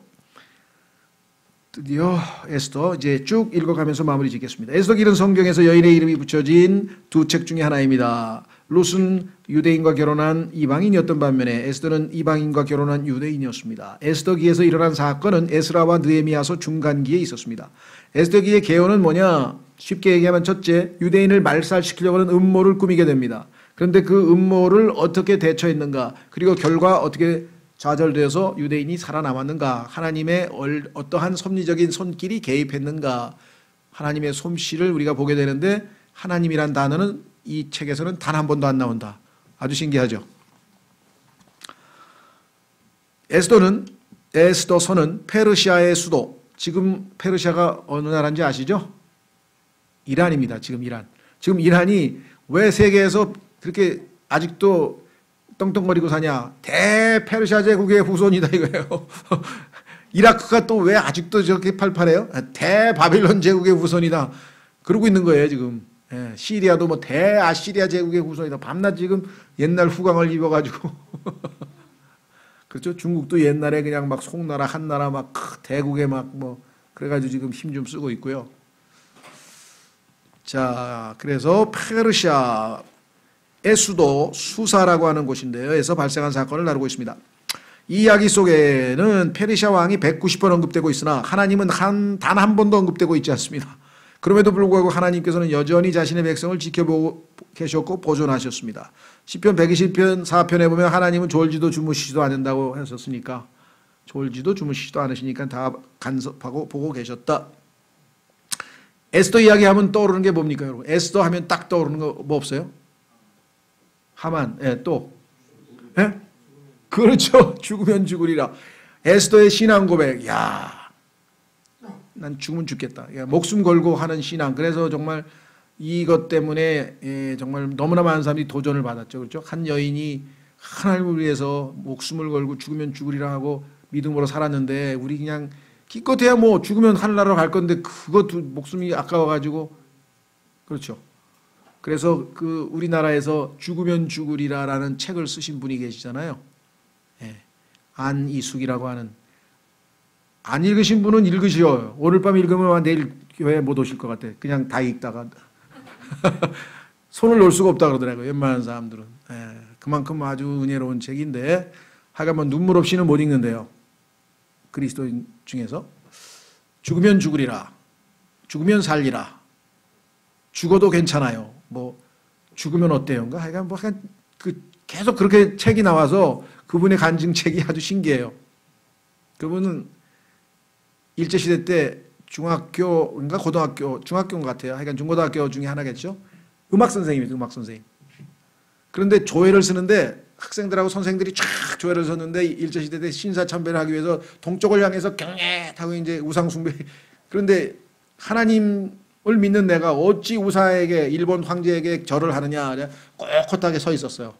드디어 에스더 이제 쭉 읽어가면서 마무리 짓겠습니다. 에스더 길은 성경에서 여인의 이름이 붙여진 두 책 중에 하나입니다. 룻은 유대인과 결혼한 이방인이었던 반면에 에스더는 이방인과 결혼한 유대인이었습니다. 에스더기에서 일어난 사건은 에스라와 느헤미야서 중간기에 있었습니다. 에스더기의 개요는 뭐냐? 쉽게 얘기하면 첫째, 유대인을 말살시키려고 하는 음모를 꾸미게 됩니다. 그런데 그 음모를 어떻게 대처했는가, 그리고 결과 어떻게 좌절되어서 유대인이 살아남았는가, 하나님의 어떠한 섭리적인 손길이 개입했는가, 하나님의 솜씨를 우리가 보게 되는데, 하나님이란 단어는 이 책에서는 단 한 번도 안 나온다. 아주 신기하죠. 에스더서는 페르시아의 수도, 지금 페르시아가 어느 나라인지 아시죠? 이란입니다. 지금 이란. 지금 이란이 왜 세계에서 그렇게 아직도 떵떵거리고 사냐? 대페르시아 제국의 후손이다 이거예요. 이라크가 또 왜 아직도 저렇게 팔팔해요? 대바빌론 제국의 후손이다. 그러고 있는 거예요 지금. 시리아도 뭐 대아시리아 제국의 후손이다. 밤낮 지금 옛날 후광을 입어가지고. 그렇죠? 중국도 옛날에 그냥 막 송나라 한나라 막 대국에 막 뭐 그래가지고 지금 힘 좀 쓰고 있고요. 자, 그래서 페르시아의 수도 수사라고 하는 곳인데요. 에서 발생한 사건을 다루고 있습니다. 이 이야기 속에는 페르시아 왕이 190번 언급되고 있으나 하나님은 단 한 번도 언급되고 있지 않습니다. 그럼에도 불구하고 하나님께서는 여전히 자신의 백성을 지켜보고 계셨고 보존하셨습니다. 시편 120편 4편에 보면 하나님은 졸지도 주무시지도 않는다고 했었으니까, 졸지도 주무시지도 않으시니까 다 간섭하고 보고 계셨다. 에스더 이야기하면 떠오르는 게 뭡니까 여러분? 에스더 하면 딱 떠오르는 거 뭐 없어요? 하만, 또 그렇죠. 죽으면 죽으리라. 에스더의 신앙 고백. 야, 난 죽으면 죽겠다. 목숨 걸고 하는 신앙. 그래서 정말 이것 때문에 정말 너무나 많은 사람들이 도전을 받았죠. 그렇죠? 한 여인이 하나님을 위해서 목숨을 걸고 죽으면 죽으리라 하고 믿음으로 살았는데, 우리 그냥 기껏해야 뭐 죽으면 하늘나라로 갈 건데 그것도 목숨이 아까워가지고. 그렇죠. 그래서 그 우리나라에서 죽으면 죽으리라라는 책을 쓰신 분이 계시잖아요. 안이숙이라고 하는. 안 읽으신 분은 읽으시오. 오늘 밤 읽으면 내일 교회 못 오실 것 같아. 그냥 다 읽다가 손을 놓을 수가 없다 그러더라고요. 웬만한 사람들은. 그만큼 아주 은혜로운 책인데 하여간 뭐 눈물 없이는 못 읽는데요. 그리스도인 중에서 죽으면 죽으리라, 죽으면 살리라, 죽어도 괜찮아요. 뭐 죽으면 어때요인가? 하여간 뭐 계속 그렇게 책이 나와서 그분의 간증책이 아주 신기해요. 그분은 일제시대 때 중학교인가 고등학교, 중학교인 것 같아요. 하여간 중고등학교 중에 하나겠죠. 음악 선생님이에요. 음악 선생님. 그런데 조회를 쓰는데 학생들하고 선생들이 쫙 조회를 섰는데, 일제시대 때 신사참배를 하기 위해서 동쪽을 향해서 경례하고 이제 우상숭배. 그런데 하나님을 믿는 내가 어찌 우사에게, 일본 황제에게 절을 하느냐, 꼿꼿하게 서 있었어요.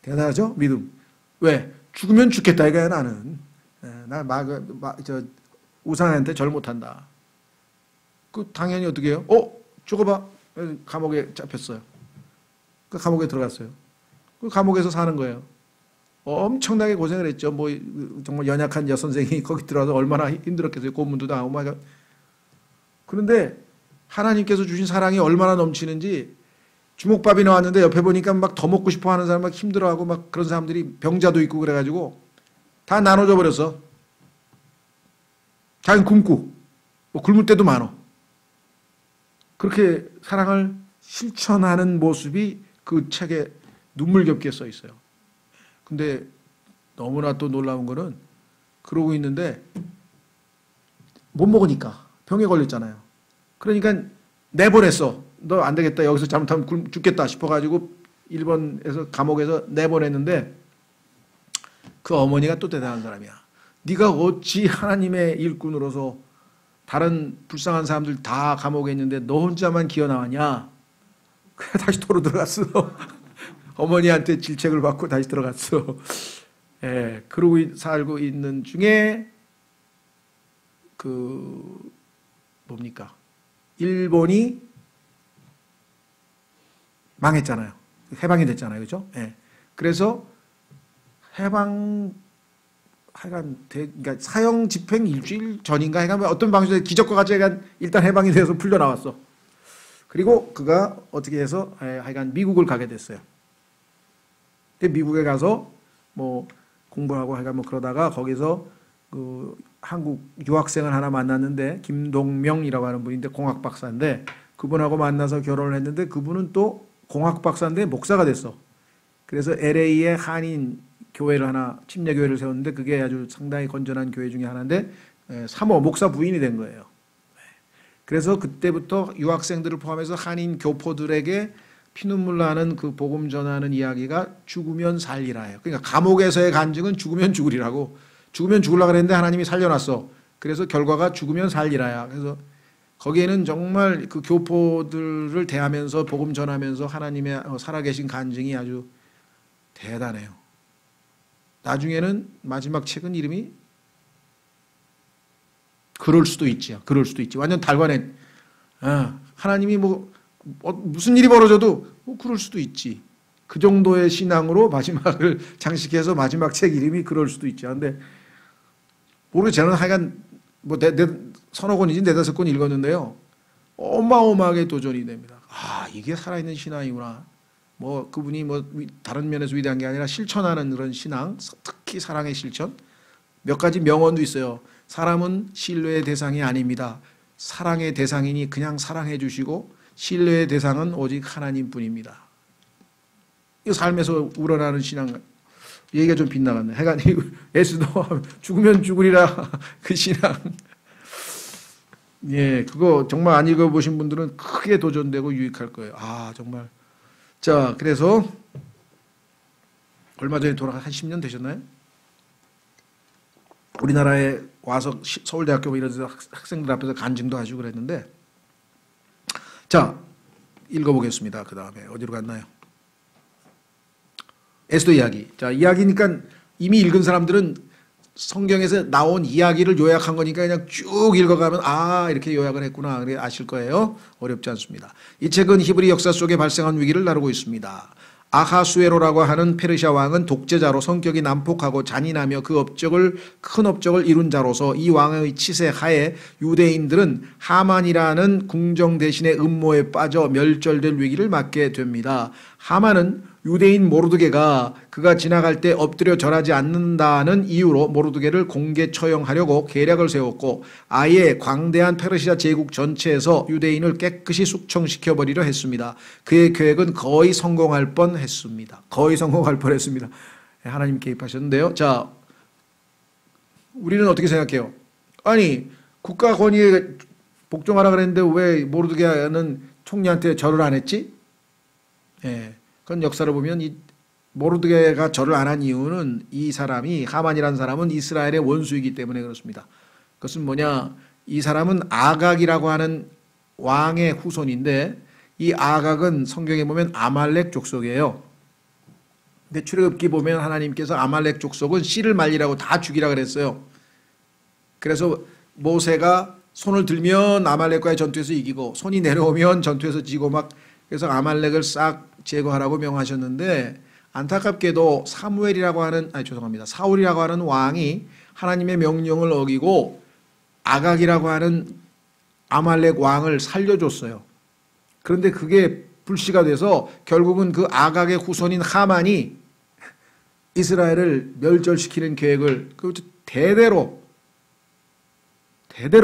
대단하죠? 믿음. 왜? 죽으면 죽겠다 이거야 나는. 저 우상한테 절 못한다. 그 당연히 어떻게 해요? 죽어봐. 감옥에 잡혔어요. 그 감옥에 들어갔어요. 그 감옥에서 사는 거예요. 엄청나게 고생을 했죠. 뭐 정말 연약한 여선생이 거기 들어가서 얼마나 힘들었겠어요. 고문도 당하고 막. 그런데 하나님께서 주신 사랑이 얼마나 넘치는지, 주먹밥이 나왔는데 옆에 보니까 막 더 먹고 싶어 하는 사람, 막 힘들어하고 막 그런 사람들이, 병자도 있고 그래가지고 다 나눠줘 버렸어. 자기는 굶고, 뭐 굶을 때도 많어. 그렇게 사랑을 실천하는 모습이 그 책에 눈물겹게 써 있어요. 근데 너무나 또 놀라운 거는, 그러고 있는데 못 먹으니까 병에 걸렸잖아요. 그러니까 내보냈어. 너 안 되겠다. 여기서 잘못하면 죽겠다 싶어가지고 일본에서 감옥에서 내보냈는데, 그 어머니가 또 대단한 사람이야. 네가 어찌 하나님의 일꾼으로서 다른 불쌍한 사람들 다 감옥에 있는데 너 혼자만 기어 나왔냐? 그래 다시 도로 들어갔어. 어머니한테 질책을 받고 다시 들어갔어. 그러고 살고 있는 중에 뭡니까? 일본이 망했잖아요. 해방이 됐잖아요. 그렇죠? 그래서 그러니까 사형 집행 일주일 전인가, 어떤 방식으로 기적과 같이 일단 해방이 돼서 풀려 나왔어. 그리고 그가 어떻게 해서 하여간 미국을 가게 됐어요. 근데 미국에 가서 뭐 공부하고 하여간 뭐 그러다가 거기서 그 한국 유학생을 하나 만났는데 김동명이라고 하는 분인데 공학 박사인데 그분하고 만나서 결혼을 했는데 그분은 또 공학 박사인데 목사가 됐어. 그래서 LA에 한인 교회를 하나 침례 교회를 세웠는데 그게 아주 상당히 건전한 교회 중에 하나인데 사모 목사 부인이 된 거예요. 그래서 그때부터 유학생들을 포함해서 한인 교포들에게 피눈물 나는 그 복음 전하는 이야기가 죽으면 살리라예요. 그러니까 감옥에서의 간증은 죽으면 죽으리라고. 죽으면 죽으려고 그랬는데 하나님이 살려놨어. 그래서 결과가 죽으면 살리라야. 그래서 거기에는 정말 그 교포들을 대하면서 복음 전하면서 하나님의 살아계신 간증이 아주 대단해요. 나중에는 마지막 책은 이름이 그럴 수도 있지요. 그럴 수도 있지. 완전 달관해. 하나님이 무슨 일이 벌어져도 그럴 수도 있지. 그 정도의 신앙으로 마지막을 장식해서 마지막 책 이름이 그럴 수도 있지. 근데 저는 하여간 서너 권이지 네다섯 권 읽었는데요. 어마어마하게 도전이 됩니다. 이게 살아있는 신앙이구나. 그분이 다른 면에서 위대한 게 아니라 실천하는 그런 신앙, 특히 사랑의 실천. 몇 가지 명언도 있어요. 사람은 신뢰의 대상이 아닙니다. 사랑의 대상이니 그냥 사랑해 주시고 신뢰의 대상은 오직 하나님뿐입니다. 이 삶에서 우러나는 신앙 얘기가 좀 빗나갔네. 하여간 예수도 죽으면 죽으리라 그 신앙. 예, 그거 정말 안 읽어보신 분들은 크게 도전되고 유익할 거예요. 정말. 자, 그래서 얼마 전에 한 10년 되셨나요? 우리나라에 와서 서울대학교 이런 데서 학생들 앞에서 간증도 하시고 그랬는데, 자, 읽어보겠습니다. 그 다음에 어디로 갔나요? 에스더 이야기. 자, 이야기니까 이미 읽은 사람들은 성경에서 나온 이야기를 요약한 거니까 그냥 쭉 읽어가면 이렇게 요약을 했구나 그래 아실 거예요. 어렵지 않습니다. 이 책은 히브리 역사 속에 발생한 위기를 다루고 있습니다. 아하수에로라고 하는 페르시아 왕은 독재자로 성격이 난폭하고 잔인하며 큰 업적을 이룬 자로서 이 왕의 치세 하에 유대인들은 하만이라는 궁정 대신의 음모에 빠져 멸절될 위기를 맞게 됩니다. 하만은 유대인 모르드게가 그가 지나갈 때 엎드려 절하지 않는다는 이유로 모르드게를 공개 처형하려고 계략을 세웠고 아예 광대한 페르시아 제국 전체에서 유대인을 깨끗이 숙청시켜버리려 했습니다. 그의 계획은 거의 성공할 뻔했습니다. 거의 성공할 뻔했습니다. 하나님 개입하셨는데요. 자, 우리는 어떻게 생각해요? 아니 국가 권위에 복종하라 그랬는데 왜 모르드게는 총리한테 절을 안 했지? 예. 그건 역사를 보면 이 모르드게가 절을 안 한 이유는 이 사람이 하만이라는 사람은 이스라엘의 원수이기 때문에 그렇습니다. 그것은 뭐냐? 이 사람은 아각이라고 하는 왕의 후손인데 이 아각은 성경에 보면 아말렉 족속이에요. 근데 출애굽기 보면 하나님께서 아말렉 족속은 씨를 말리라고 다 죽이라 그랬어요. 그래서 모세가 손을 들면 아말렉과의 전투에서 이기고 손이 내려오면 전투에서 지고 그래서 아말렉을 싹 제거하라고 명하셨는데 안타깝게도 사울이라고 하는 왕이 하나님의 명령을 어기고 아각이라고 하는 아말렉 왕을 살려줬어요. 그런데 그게 불씨가 돼서 결국은 그 아각의 후손인 하만이 이스라엘을 멸절시키는 계획을 대대로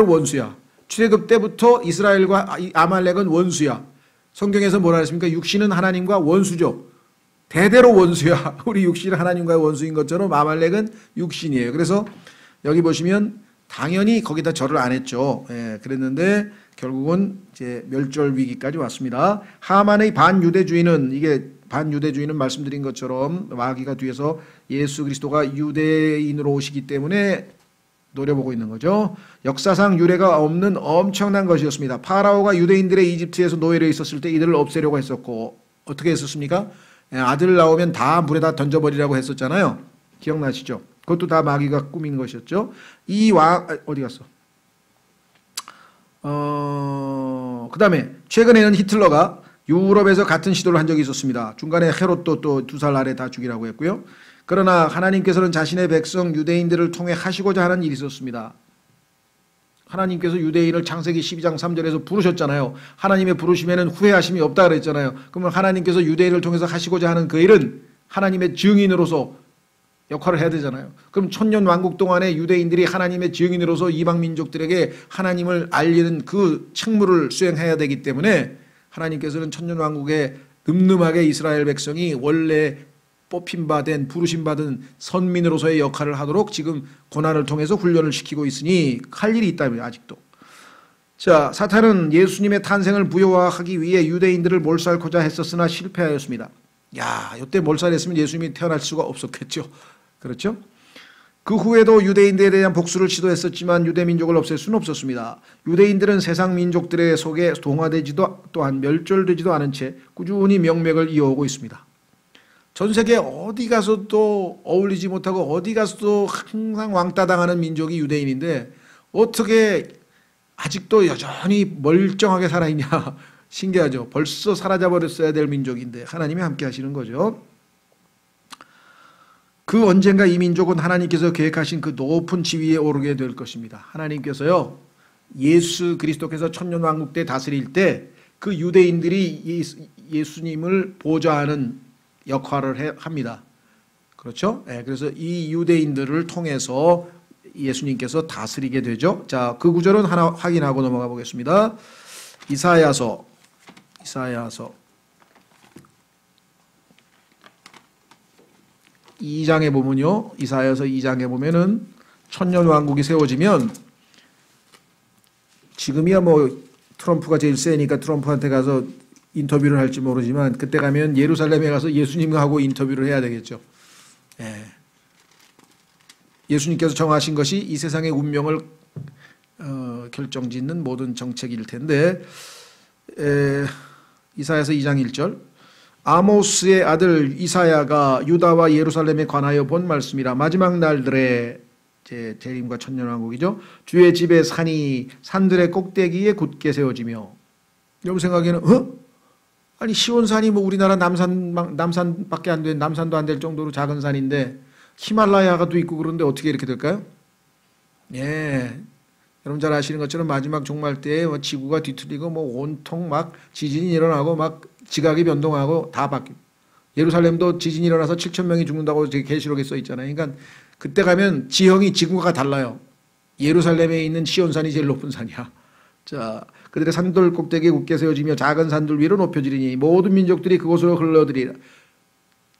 원수야. 출애굽 때부터 이스라엘과 아말렉은 원수야. 성경에서 뭐라 했습니까? 육신은 하나님과 원수죠. 대대로 원수야. 우리 육신은 하나님과의 원수인 것처럼 아말렉은 육신이에요. 그래서 여기 보시면 당연히 거기다 절을 안 했죠. 예, 그랬는데 결국은 이제 멸절 위기까지 왔습니다. 하만의 반유대주의는 말씀드린 것처럼 마귀가 뒤에서 예수 그리스도가 유대인으로 오시기 때문에 노려보고 있는 거죠. 역사상 유례가 없는 엄청난 것이었습니다. 파라오가 유대인들의 이집트에서 노예로 있었을 때 이들을 없애려고 했었고 어떻게 했었습니까? 아들 나오면 다 물에다 던져버리라고 했었잖아요. 기억나시죠? 그것도 다 마귀가 꾸민 것이었죠. 이 왕 어디 갔어? 그 다음에 최근에는 히틀러가 유럽에서 같은 시도를 한 적이 있었습니다. 중간에 헤롯도 또 2살 아래 다 죽이라고 했고요. 그러나 하나님께서는 자신의 백성 유대인들을 통해 하시고자 하는 일이 있었습니다. 하나님께서 유대인을 창세기 12장 3절에서 부르셨잖아요. 하나님의 부르심에는 후회하심이 없다 그랬잖아요. 그러면 하나님께서 유대인을 통해서 하시고자 하는 그 일은 하나님의 증인으로서 역할을 해야 되잖아요. 그럼 천년 왕국 동안에 유대인들이 하나님의 증인으로서 이방 민족들에게 하나님을 알리는 그 책무를 수행해야 되기 때문에 하나님께서는 천년 왕국에 늠름하게 이스라엘 백성이 원래 뽑힌바된 부르심받은 선민으로서의 역할을 하도록 지금 고난을 통해서 훈련을 시키고 있으니 할 일이 있다면 아직도. 자, 사탄은 예수님의 탄생을 부여하기 위해 유대인들을 몰살하고자 했었으나 실패하였습니다. 야, 이때 몰살했으면 예수님이 태어날 수가 없었겠죠. 그렇죠? 그 후에도 유대인들에 대한 복수를 시도했었지만 유대민족을 없앨 수는 없었습니다. 유대인들은 세상 민족들의 속에 동화되지도 또한 멸절되지도 않은 채 꾸준히 명맥을 이어오고 있습니다. 전 세계 어디 가서도 어울리지 못하고 어디 가서도 항상 왕따 당하는 민족이 유대인인데 어떻게 아직도 여전히 멀쩡하게 살아있냐. 신기하죠. 벌써 사라져버렸어야 될 민족인데 하나님이 함께 하시는 거죠. 그 언젠가 이 민족은 하나님께서 계획하신 그 높은 지위에 오르게 될 것입니다. 하나님께서요, 예수 그리스도께서 천년왕국 때 다스릴 때 그 유대인들이 예수님을 보좌하는 역할을 합니다. 그렇죠? 네, 그래서 이 유대인들을 통해서 예수님께서 다스리게 되죠. 자, 그 구절은 하나 확인하고 넘어가 보겠습니다. 이사야서 2장에 보면요. 이사야서 2장에 보면은 천년왕국이 세워지면 지금이야 뭐 트럼프가 제일 세니까 트럼프한테 가서 인터뷰를 할지 모르지만 그때 가면 예루살렘에 가서 예수님하고 인터뷰를 해야 되겠죠. 예. 예수님께서 정하신 것이 이 세상의 운명을 결정짓는 모든 정책일 텐데 이사야서 2장 1절 아모스의 아들 이사야가 유다와 예루살렘에 관하여 본 말씀이라. 마지막 날들에 재림과 천년왕국이죠. 주의 집에 산이 산들의 꼭대기에 굳게 세워지며. 여러분 생각에는 아니 시온산이 뭐 우리나라 남산밖에 안 된 남산도 안 될 정도로 작은 산인데 히말라야가도 있고 그런데 어떻게 이렇게 될까요? 예, 여러분 잘 아시는 것처럼 마지막 종말 때에 뭐 지구가 뒤틀리고 뭐 온통 막 지진이 일어나고 막 지각이 변동하고 다 바뀌고 예루살렘도 지진이 일어나서 7,000명이 죽는다고 계시록에 써 있잖아요. 그러니까 그때 가면 지형이 지구가 달라요. 예루살렘에 있는 시온산이 제일 높은 산이야. 자, 그들의 산돌 꼭대기에 굳게 세워지며 작은 산들 위로 높여지리니 모든 민족들이 그곳으로 흘러들이라.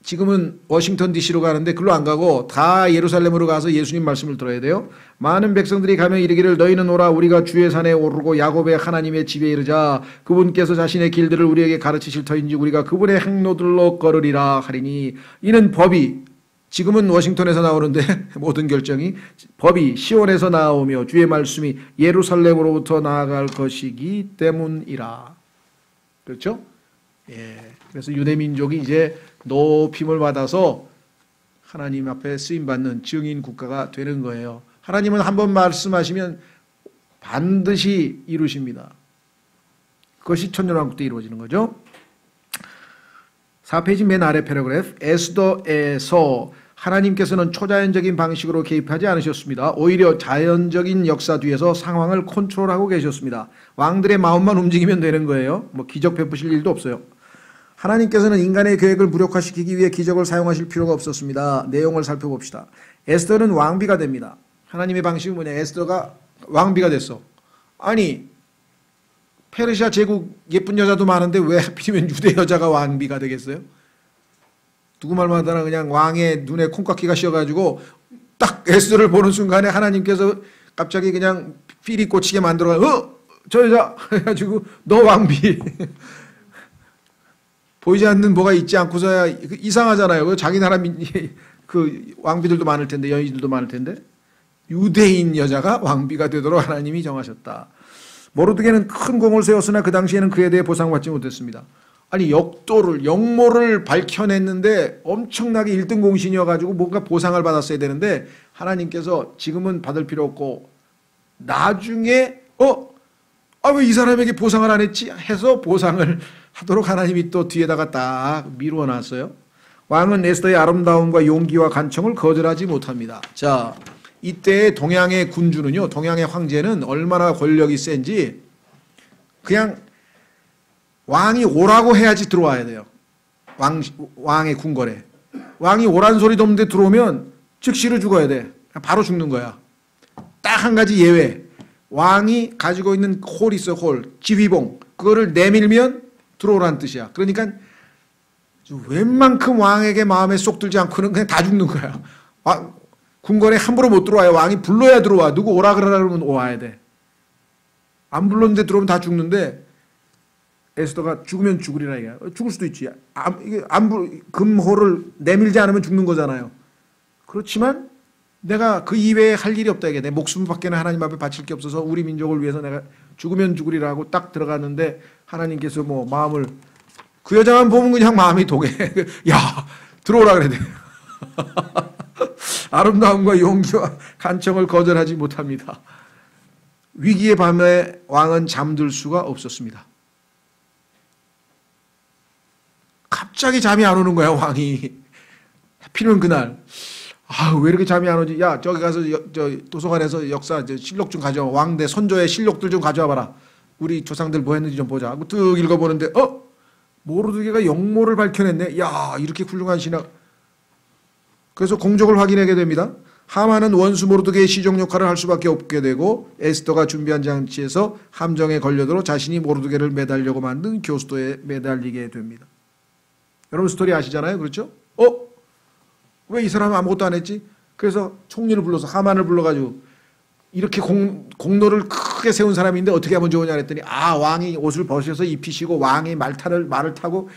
지금은 워싱턴 DC로 가는데 글로 안 가고 다 예루살렘으로 가서 예수님 말씀을 들어야 돼요. 많은 백성들이 가며 이르기를 너희는 오라 우리가 주의 산에 오르고 야곱의 하나님의 집에 이르자. 그분께서 자신의 길들을 우리에게 가르치실 터인지 우리가 그분의 행로들로 걸으리라 하리니. 이는 법이 지금은 워싱턴에서 나오는데 모든 결정이 법이 시온에서 나오며 주의 말씀이 예루살렘으로부터 나아갈 것이기 때문이라. 그렇죠? 예. 그래서 유대민족이 이제 높임을 받아서 하나님 앞에 쓰임받는 증인 국가가 되는 거예요. 하나님은 한번 말씀하시면 반드시 이루십니다. 그것이 천년왕국 때 이루어지는 거죠. 4페이지 맨 아래 패러그래프 에스더에서 하나님께서는 초자연적인 방식으로 개입하지 않으셨습니다. 오히려 자연적인 역사 뒤에서 상황을 컨트롤하고 계셨습니다. 왕들의 마음만 움직이면 되는 거예요. 뭐 기적 베푸실 일도 없어요. 하나님께서는 인간의 계획을 무력화시키기 위해 기적을 사용하실 필요가 없었습니다. 내용을 살펴봅시다. 에스더는 왕비가 됩니다. 하나님의 방식은 뭐냐? 에스더가 왕비가 됐어. 아니 페르시아 제국 예쁜 여자도 많은데 왜 하필이면 유대 여자가 왕비가 되겠어요? 누구 말만 하다나 그냥 왕의 눈에 콩깍지가 씌어가지고 딱 에스더를 보는 순간에 하나님께서 갑자기 그냥 필이 꽂히게 만들어가 저 여자 해가지고 너 왕비 보이지 않는 뭐가 있지 않고서야 이상하잖아요. 자기 나라 그 왕비들도 많을 텐데 여인들도 많을 텐데 유대인 여자가 왕비가 되도록 하나님이 정하셨다. 모르드게는 큰 공을 세웠으나 그 당시에는 그에 대해 보상받지 못했습니다. 아니 역모를 밝혀냈는데 엄청나게 1등 공신이어가지고 뭔가 보상을 받았어야 되는데 하나님께서 지금은 받을 필요 없고 나중에 왜 이 사람에게 보상을 안 했지? 해서 보상을 하도록 하나님이 또 뒤에다가 딱 미루어 놨어요. 왕은 에스더의 아름다움과 용기와 간청을 거절하지 못합니다. 자, 이때 동양의 군주는요, 동양의 황제는 얼마나 권력이 센지 그냥 왕이 오라고 해야지 들어와야 돼요. 왕의 궁궐에. 왕이 오란 소리도 없는데 들어오면 즉시로 죽어야 돼. 바로 죽는 거야. 딱 한 가지 예외. 왕이 가지고 있는 홀이 있어요. 홀. 지휘봉. 그거를 내밀면 들어오라는 뜻이야. 그러니까 웬만큼 왕에게 마음에 쏙 들지 않고는 그냥 다 죽는 거야. 궁궐에 함부로 못 들어와요. 왕이 불러야 들어와. 누구 오라 그러면 와야 돼. 안 불렀는데 들어오면 다 죽는데 에스더가 죽으면 죽으리라 이게. 죽을 수도 있지. 금호를 내밀지 않으면 죽는 거잖아요. 그렇지만 내가 그 이외에 할 일이 없다 이게. 내 목숨밖에는 하나님 앞에 바칠 게 없어서 우리 민족을 위해서 내가 죽으면 죽으리라 하고 딱 들어갔는데 하나님께서 뭐 마음을 그 여자만 보면 그냥 마음이 독해. 야 들어오라 그래야 돼. 아름다움과 용기와 간청을 거절하지 못합니다. 위기의 밤에 왕은 잠들 수가 없었습니다. 갑자기 잠이 안 오는 거야 왕이. 하필이면 그날 왜 이렇게 잠이 안 오지? 야 저기 가서 도서관에서 역사 실록 좀 가져와. 왕대 선조의 실록들 좀 가져와 봐라. 우리 조상들 뭐 했는지 좀 보자 하고 쭉 읽어보는데 모르드게가 역모를 밝혀냈네. 야 이렇게 훌륭한 신학. 그래서 공적을 확인하게 됩니다. 하만은 원수 모르드게의 시종 역할을 할 수밖에 없게 되고 에스더가 준비한 장치에서 함정에 걸려들어 자신이 모르드게를 매달려고 만든 교수도에 매달리게 됩니다. 여러분 스토리 아시잖아요. 그렇죠? 왜 이 사람은 아무것도 안 했지? 그래서 총리를 불러서 하만을 불러가지고 이렇게 공로를 크게 세운 사람인데 어떻게 하면 좋으냐 그랬더니 왕이 옷을 벗어서 입히시고 왕이 말을 타고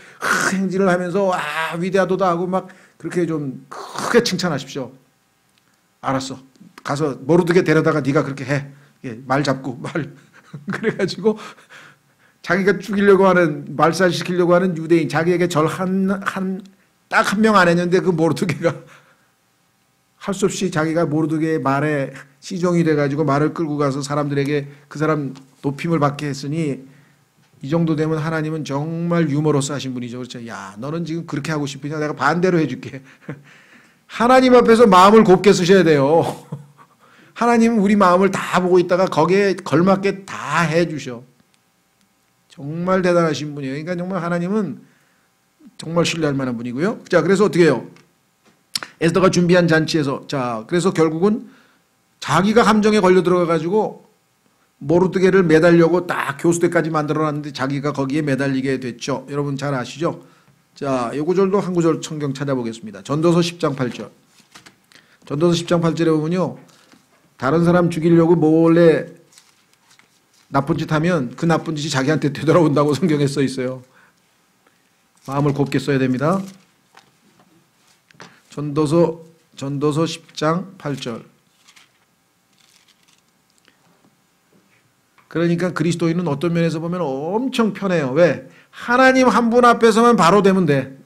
행진을 하면서 위대하도다 하고 막 그렇게 좀 크게 칭찬하십시오. 알았어. 가서 모르드게 데려다가 네가 그렇게 해. 말 잡고 말 그래가지고 자기가 죽이려고 하는 말살시키려고 하는 유대인 자기에게 절 딱 한 명 안 했는데 그 모르드게가 할 수 없이 자기가 모르드게의 말에 시종이 돼가지고 말을 끌고 가서 사람들에게 그 사람 높임을 받게 했으니 이 정도 되면 하나님은 정말 유머러스 하신 분이죠. 그렇죠? 야 너는 지금 그렇게 하고 싶으냐? 내가 반대로 해줄게. 하나님 앞에서 마음을 곱게 쓰셔야 돼요. 하나님은 우리 마음을 다 보고 있다가 거기에 걸맞게 다 해주셔. 정말 대단하신 분이에요. 그러니까 정말 하나님은 정말 신뢰할 만한 분이고요. 자, 그래서 어떻게 해요? 에스더가 준비한 잔치에서 그래서 결국은 자기가 함정에 걸려 들어가가지고 모르드게를 매달려고 딱 교수대까지 만들어놨는데 자기가 거기에 매달리게 됐죠. 여러분 잘 아시죠? 자, 요 구절도 한 구절 성경 찾아보겠습니다. 전도서 10장 8절. 전도서 10장 8절에 보면요. 다른 사람 죽이려고 몰래 나쁜 짓 하면 그 나쁜 짓이 자기한테 되돌아온다고 성경에 써 있어요. 마음을 곱게 써야 됩니다. 전도서 10장 8절. 그러니까 그리스도인은 어떤 면에서 보면 엄청 편해요. 왜? 하나님 한 분 앞에서만 바로 되면 돼.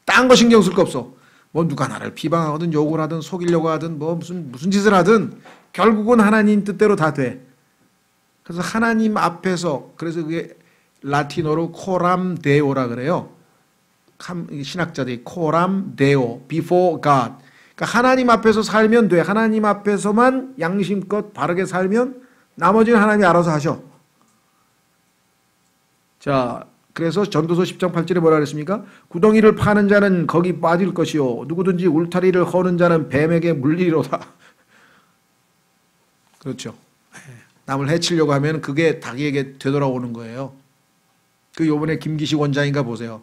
딴 거 신경 쓸 거 없어. 뭐 누가 나를 비방하든 욕을 하든 속이려고 하든 뭐 무슨 짓을 하든 결국은 하나님 뜻대로 다 돼. 그래서 하나님 앞에서 그래서 그게 라틴어로 코람 데오라 그래요. 신학자들이 코람 데오, before God. 그러니까 하나님 앞에서 살면 돼. 하나님 앞에서만 양심껏 바르게 살면 나머지는 하나님이 알아서 하셔. 자, 그래서 전도서 10장 8절에 뭐라 그랬습니까? 구덩이를 파는 자는 거기 빠질 것이요 누구든지 울타리를 허는 자는 뱀에게 물리리로다. 그렇죠. 남을 해치려고 하면 그게 닭에게 되돌아오는 거예요. 그 요번에 김기식 원장인가 보세요.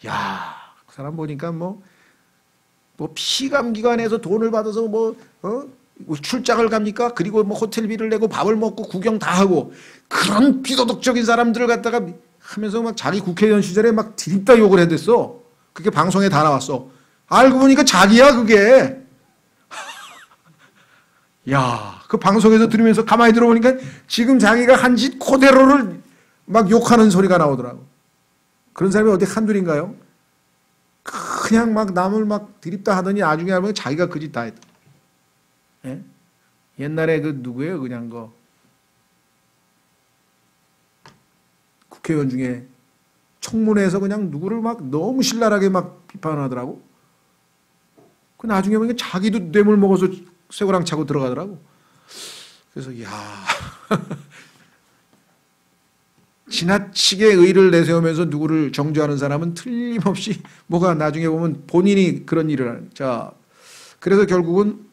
야, 그 사람 보니까 뭐 피감기관에서 돈을 받아서 출장을 갑니까? 그리고 뭐 호텔비를 내고 밥을 먹고 구경 다 하고 그런 비도덕적인 사람들을 갖다가 하면서 막 자기 국회의원 시절에 막 드립다 욕을 해댔어. 그게 방송에 다 나왔어. 알고 보니까 자기야 그게. 야, 그 방송에서 들으면서 가만히 들어보니까 지금 자기가 한 짓 그대로를 막 욕하는 소리가 나오더라고. 그런 사람이 어디 한둘인가요? 그냥 막 남을 막 드립다 하더니 나중에 알면 자기가 그 짓 다 했다. 예? 옛날에 그 누구예요? 그냥 국회의원 중에 청문회에서 그냥 누구를 막 너무 신랄하게 막 비판하더라고. 그 나중에 보니까 자기도 뇌물 먹어서 쇠고랑 차고 들어가더라고. 그래서 야 지나치게 의를 내세우면서 누구를 정죄하는 사람은 틀림없이 뭐가 나중에 보면 본인이 그런 일을 하는. 자, 그래서 결국은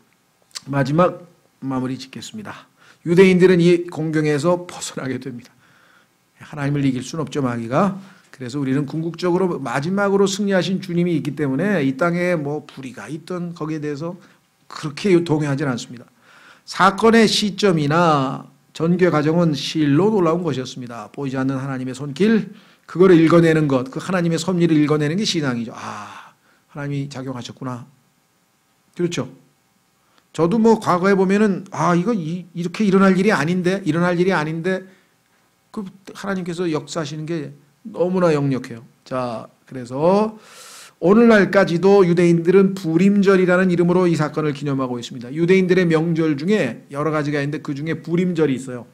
마지막 마무리 짓겠습니다. 유대인들은 이 공경에서 벗어나게 됩니다. 하나님을 이길 수는 없죠, 마귀가. 그래서 우리는 궁극적으로 마지막으로 승리하신 주님이 있기 때문에 이 땅에 뭐 불의가 있던 거기에 대해서 그렇게 동요하지 않습니다. 사건의 시점이나 전개 과정은 실로 놀라운 것이었습니다. 보이지 않는 하나님의 손길, 그거를 읽어내는 것, 그 하나님의 섭리를 읽어내는 게 신앙이죠. 아, 하나님이 작용하셨구나. 그렇죠. 저도 뭐 과거에 보면은 이거 이렇게 일어날 일이 아닌데 그 하나님께서 역사하시는 게 너무나 역력해요. 자, 그래서 오늘날까지도 유대인들은 부림절이라는 이름으로 이 사건을 기념하고 있습니다. 유대인들의 명절 중에 여러 가지가 있는데 그 중에 부림절이 있어요.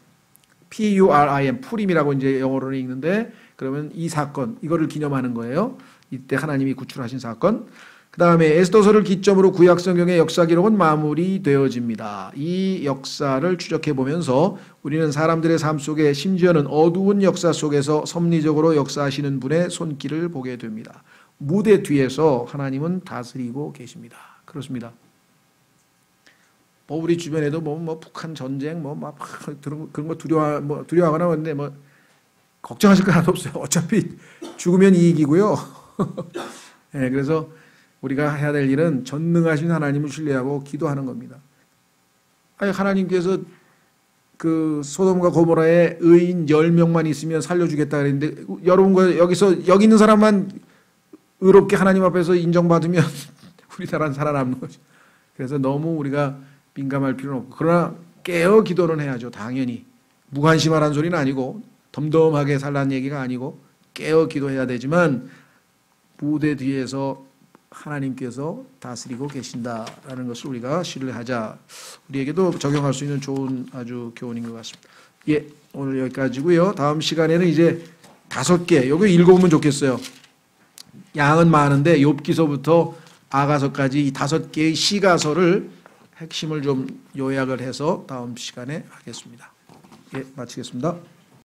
P-U-R-I-M, 푸림이라고 이제 영어로는 읽는데 그러면 이 사건, 이거를 기념하는 거예요. 이때 하나님이 구출하신 사건. 그 다음에 에스더서를 기점으로 구약성경의 역사 기록은 마무리되어집니다. 이 역사를 추적해 보면서 우리는 사람들의 삶 속에 심지어는 어두운 역사 속에서 섭리적으로 역사하시는 분의 손길을 보게 됩니다. 무대 뒤에서 하나님은 다스리고 계십니다. 그렇습니다. 뭐 우리 주변에도 뭐 북한 전쟁 막 그런 거 두려워하거나 근데 뭐 걱정하실 거 하나도 없어요. 어차피 죽으면 이익이고요. 네, 그래서 우리가 해야 될 일은 전능하신 하나님을 신뢰하고 기도하는 겁니다. 아니, 하나님께서 그 소돔과 고모라에 의인 10명만 있으면 살려주겠다 그랬는데 여러분과 여기 있는 사람만 의롭게 하나님 앞에서 인정받으면 우리나라는 살아남는 거죠. 그래서 너무 우리가 민감할 필요는 없고, 그러나 깨어 기도는 해야죠. 당연히 무관심하라는 소리는 아니고 덤덤하게 살라는 얘기가 아니고 깨어 기도해야 되지만 무대 뒤에서 하나님께서 다스리고 계신다라는 것을 우리가 신뢰하자. 우리에게도 적용할 수 있는 좋은 아주 교훈인 것 같습니다. 예, 오늘 여기까지고요. 다음 시간에는 이제 5개, 여기 읽어보면 좋겠어요. 양은 많은데 욥기서부터 아가서까지 이 5개의 시가서를 핵심을 좀 요약을 해서 다음 시간에 하겠습니다. 예, 마치겠습니다.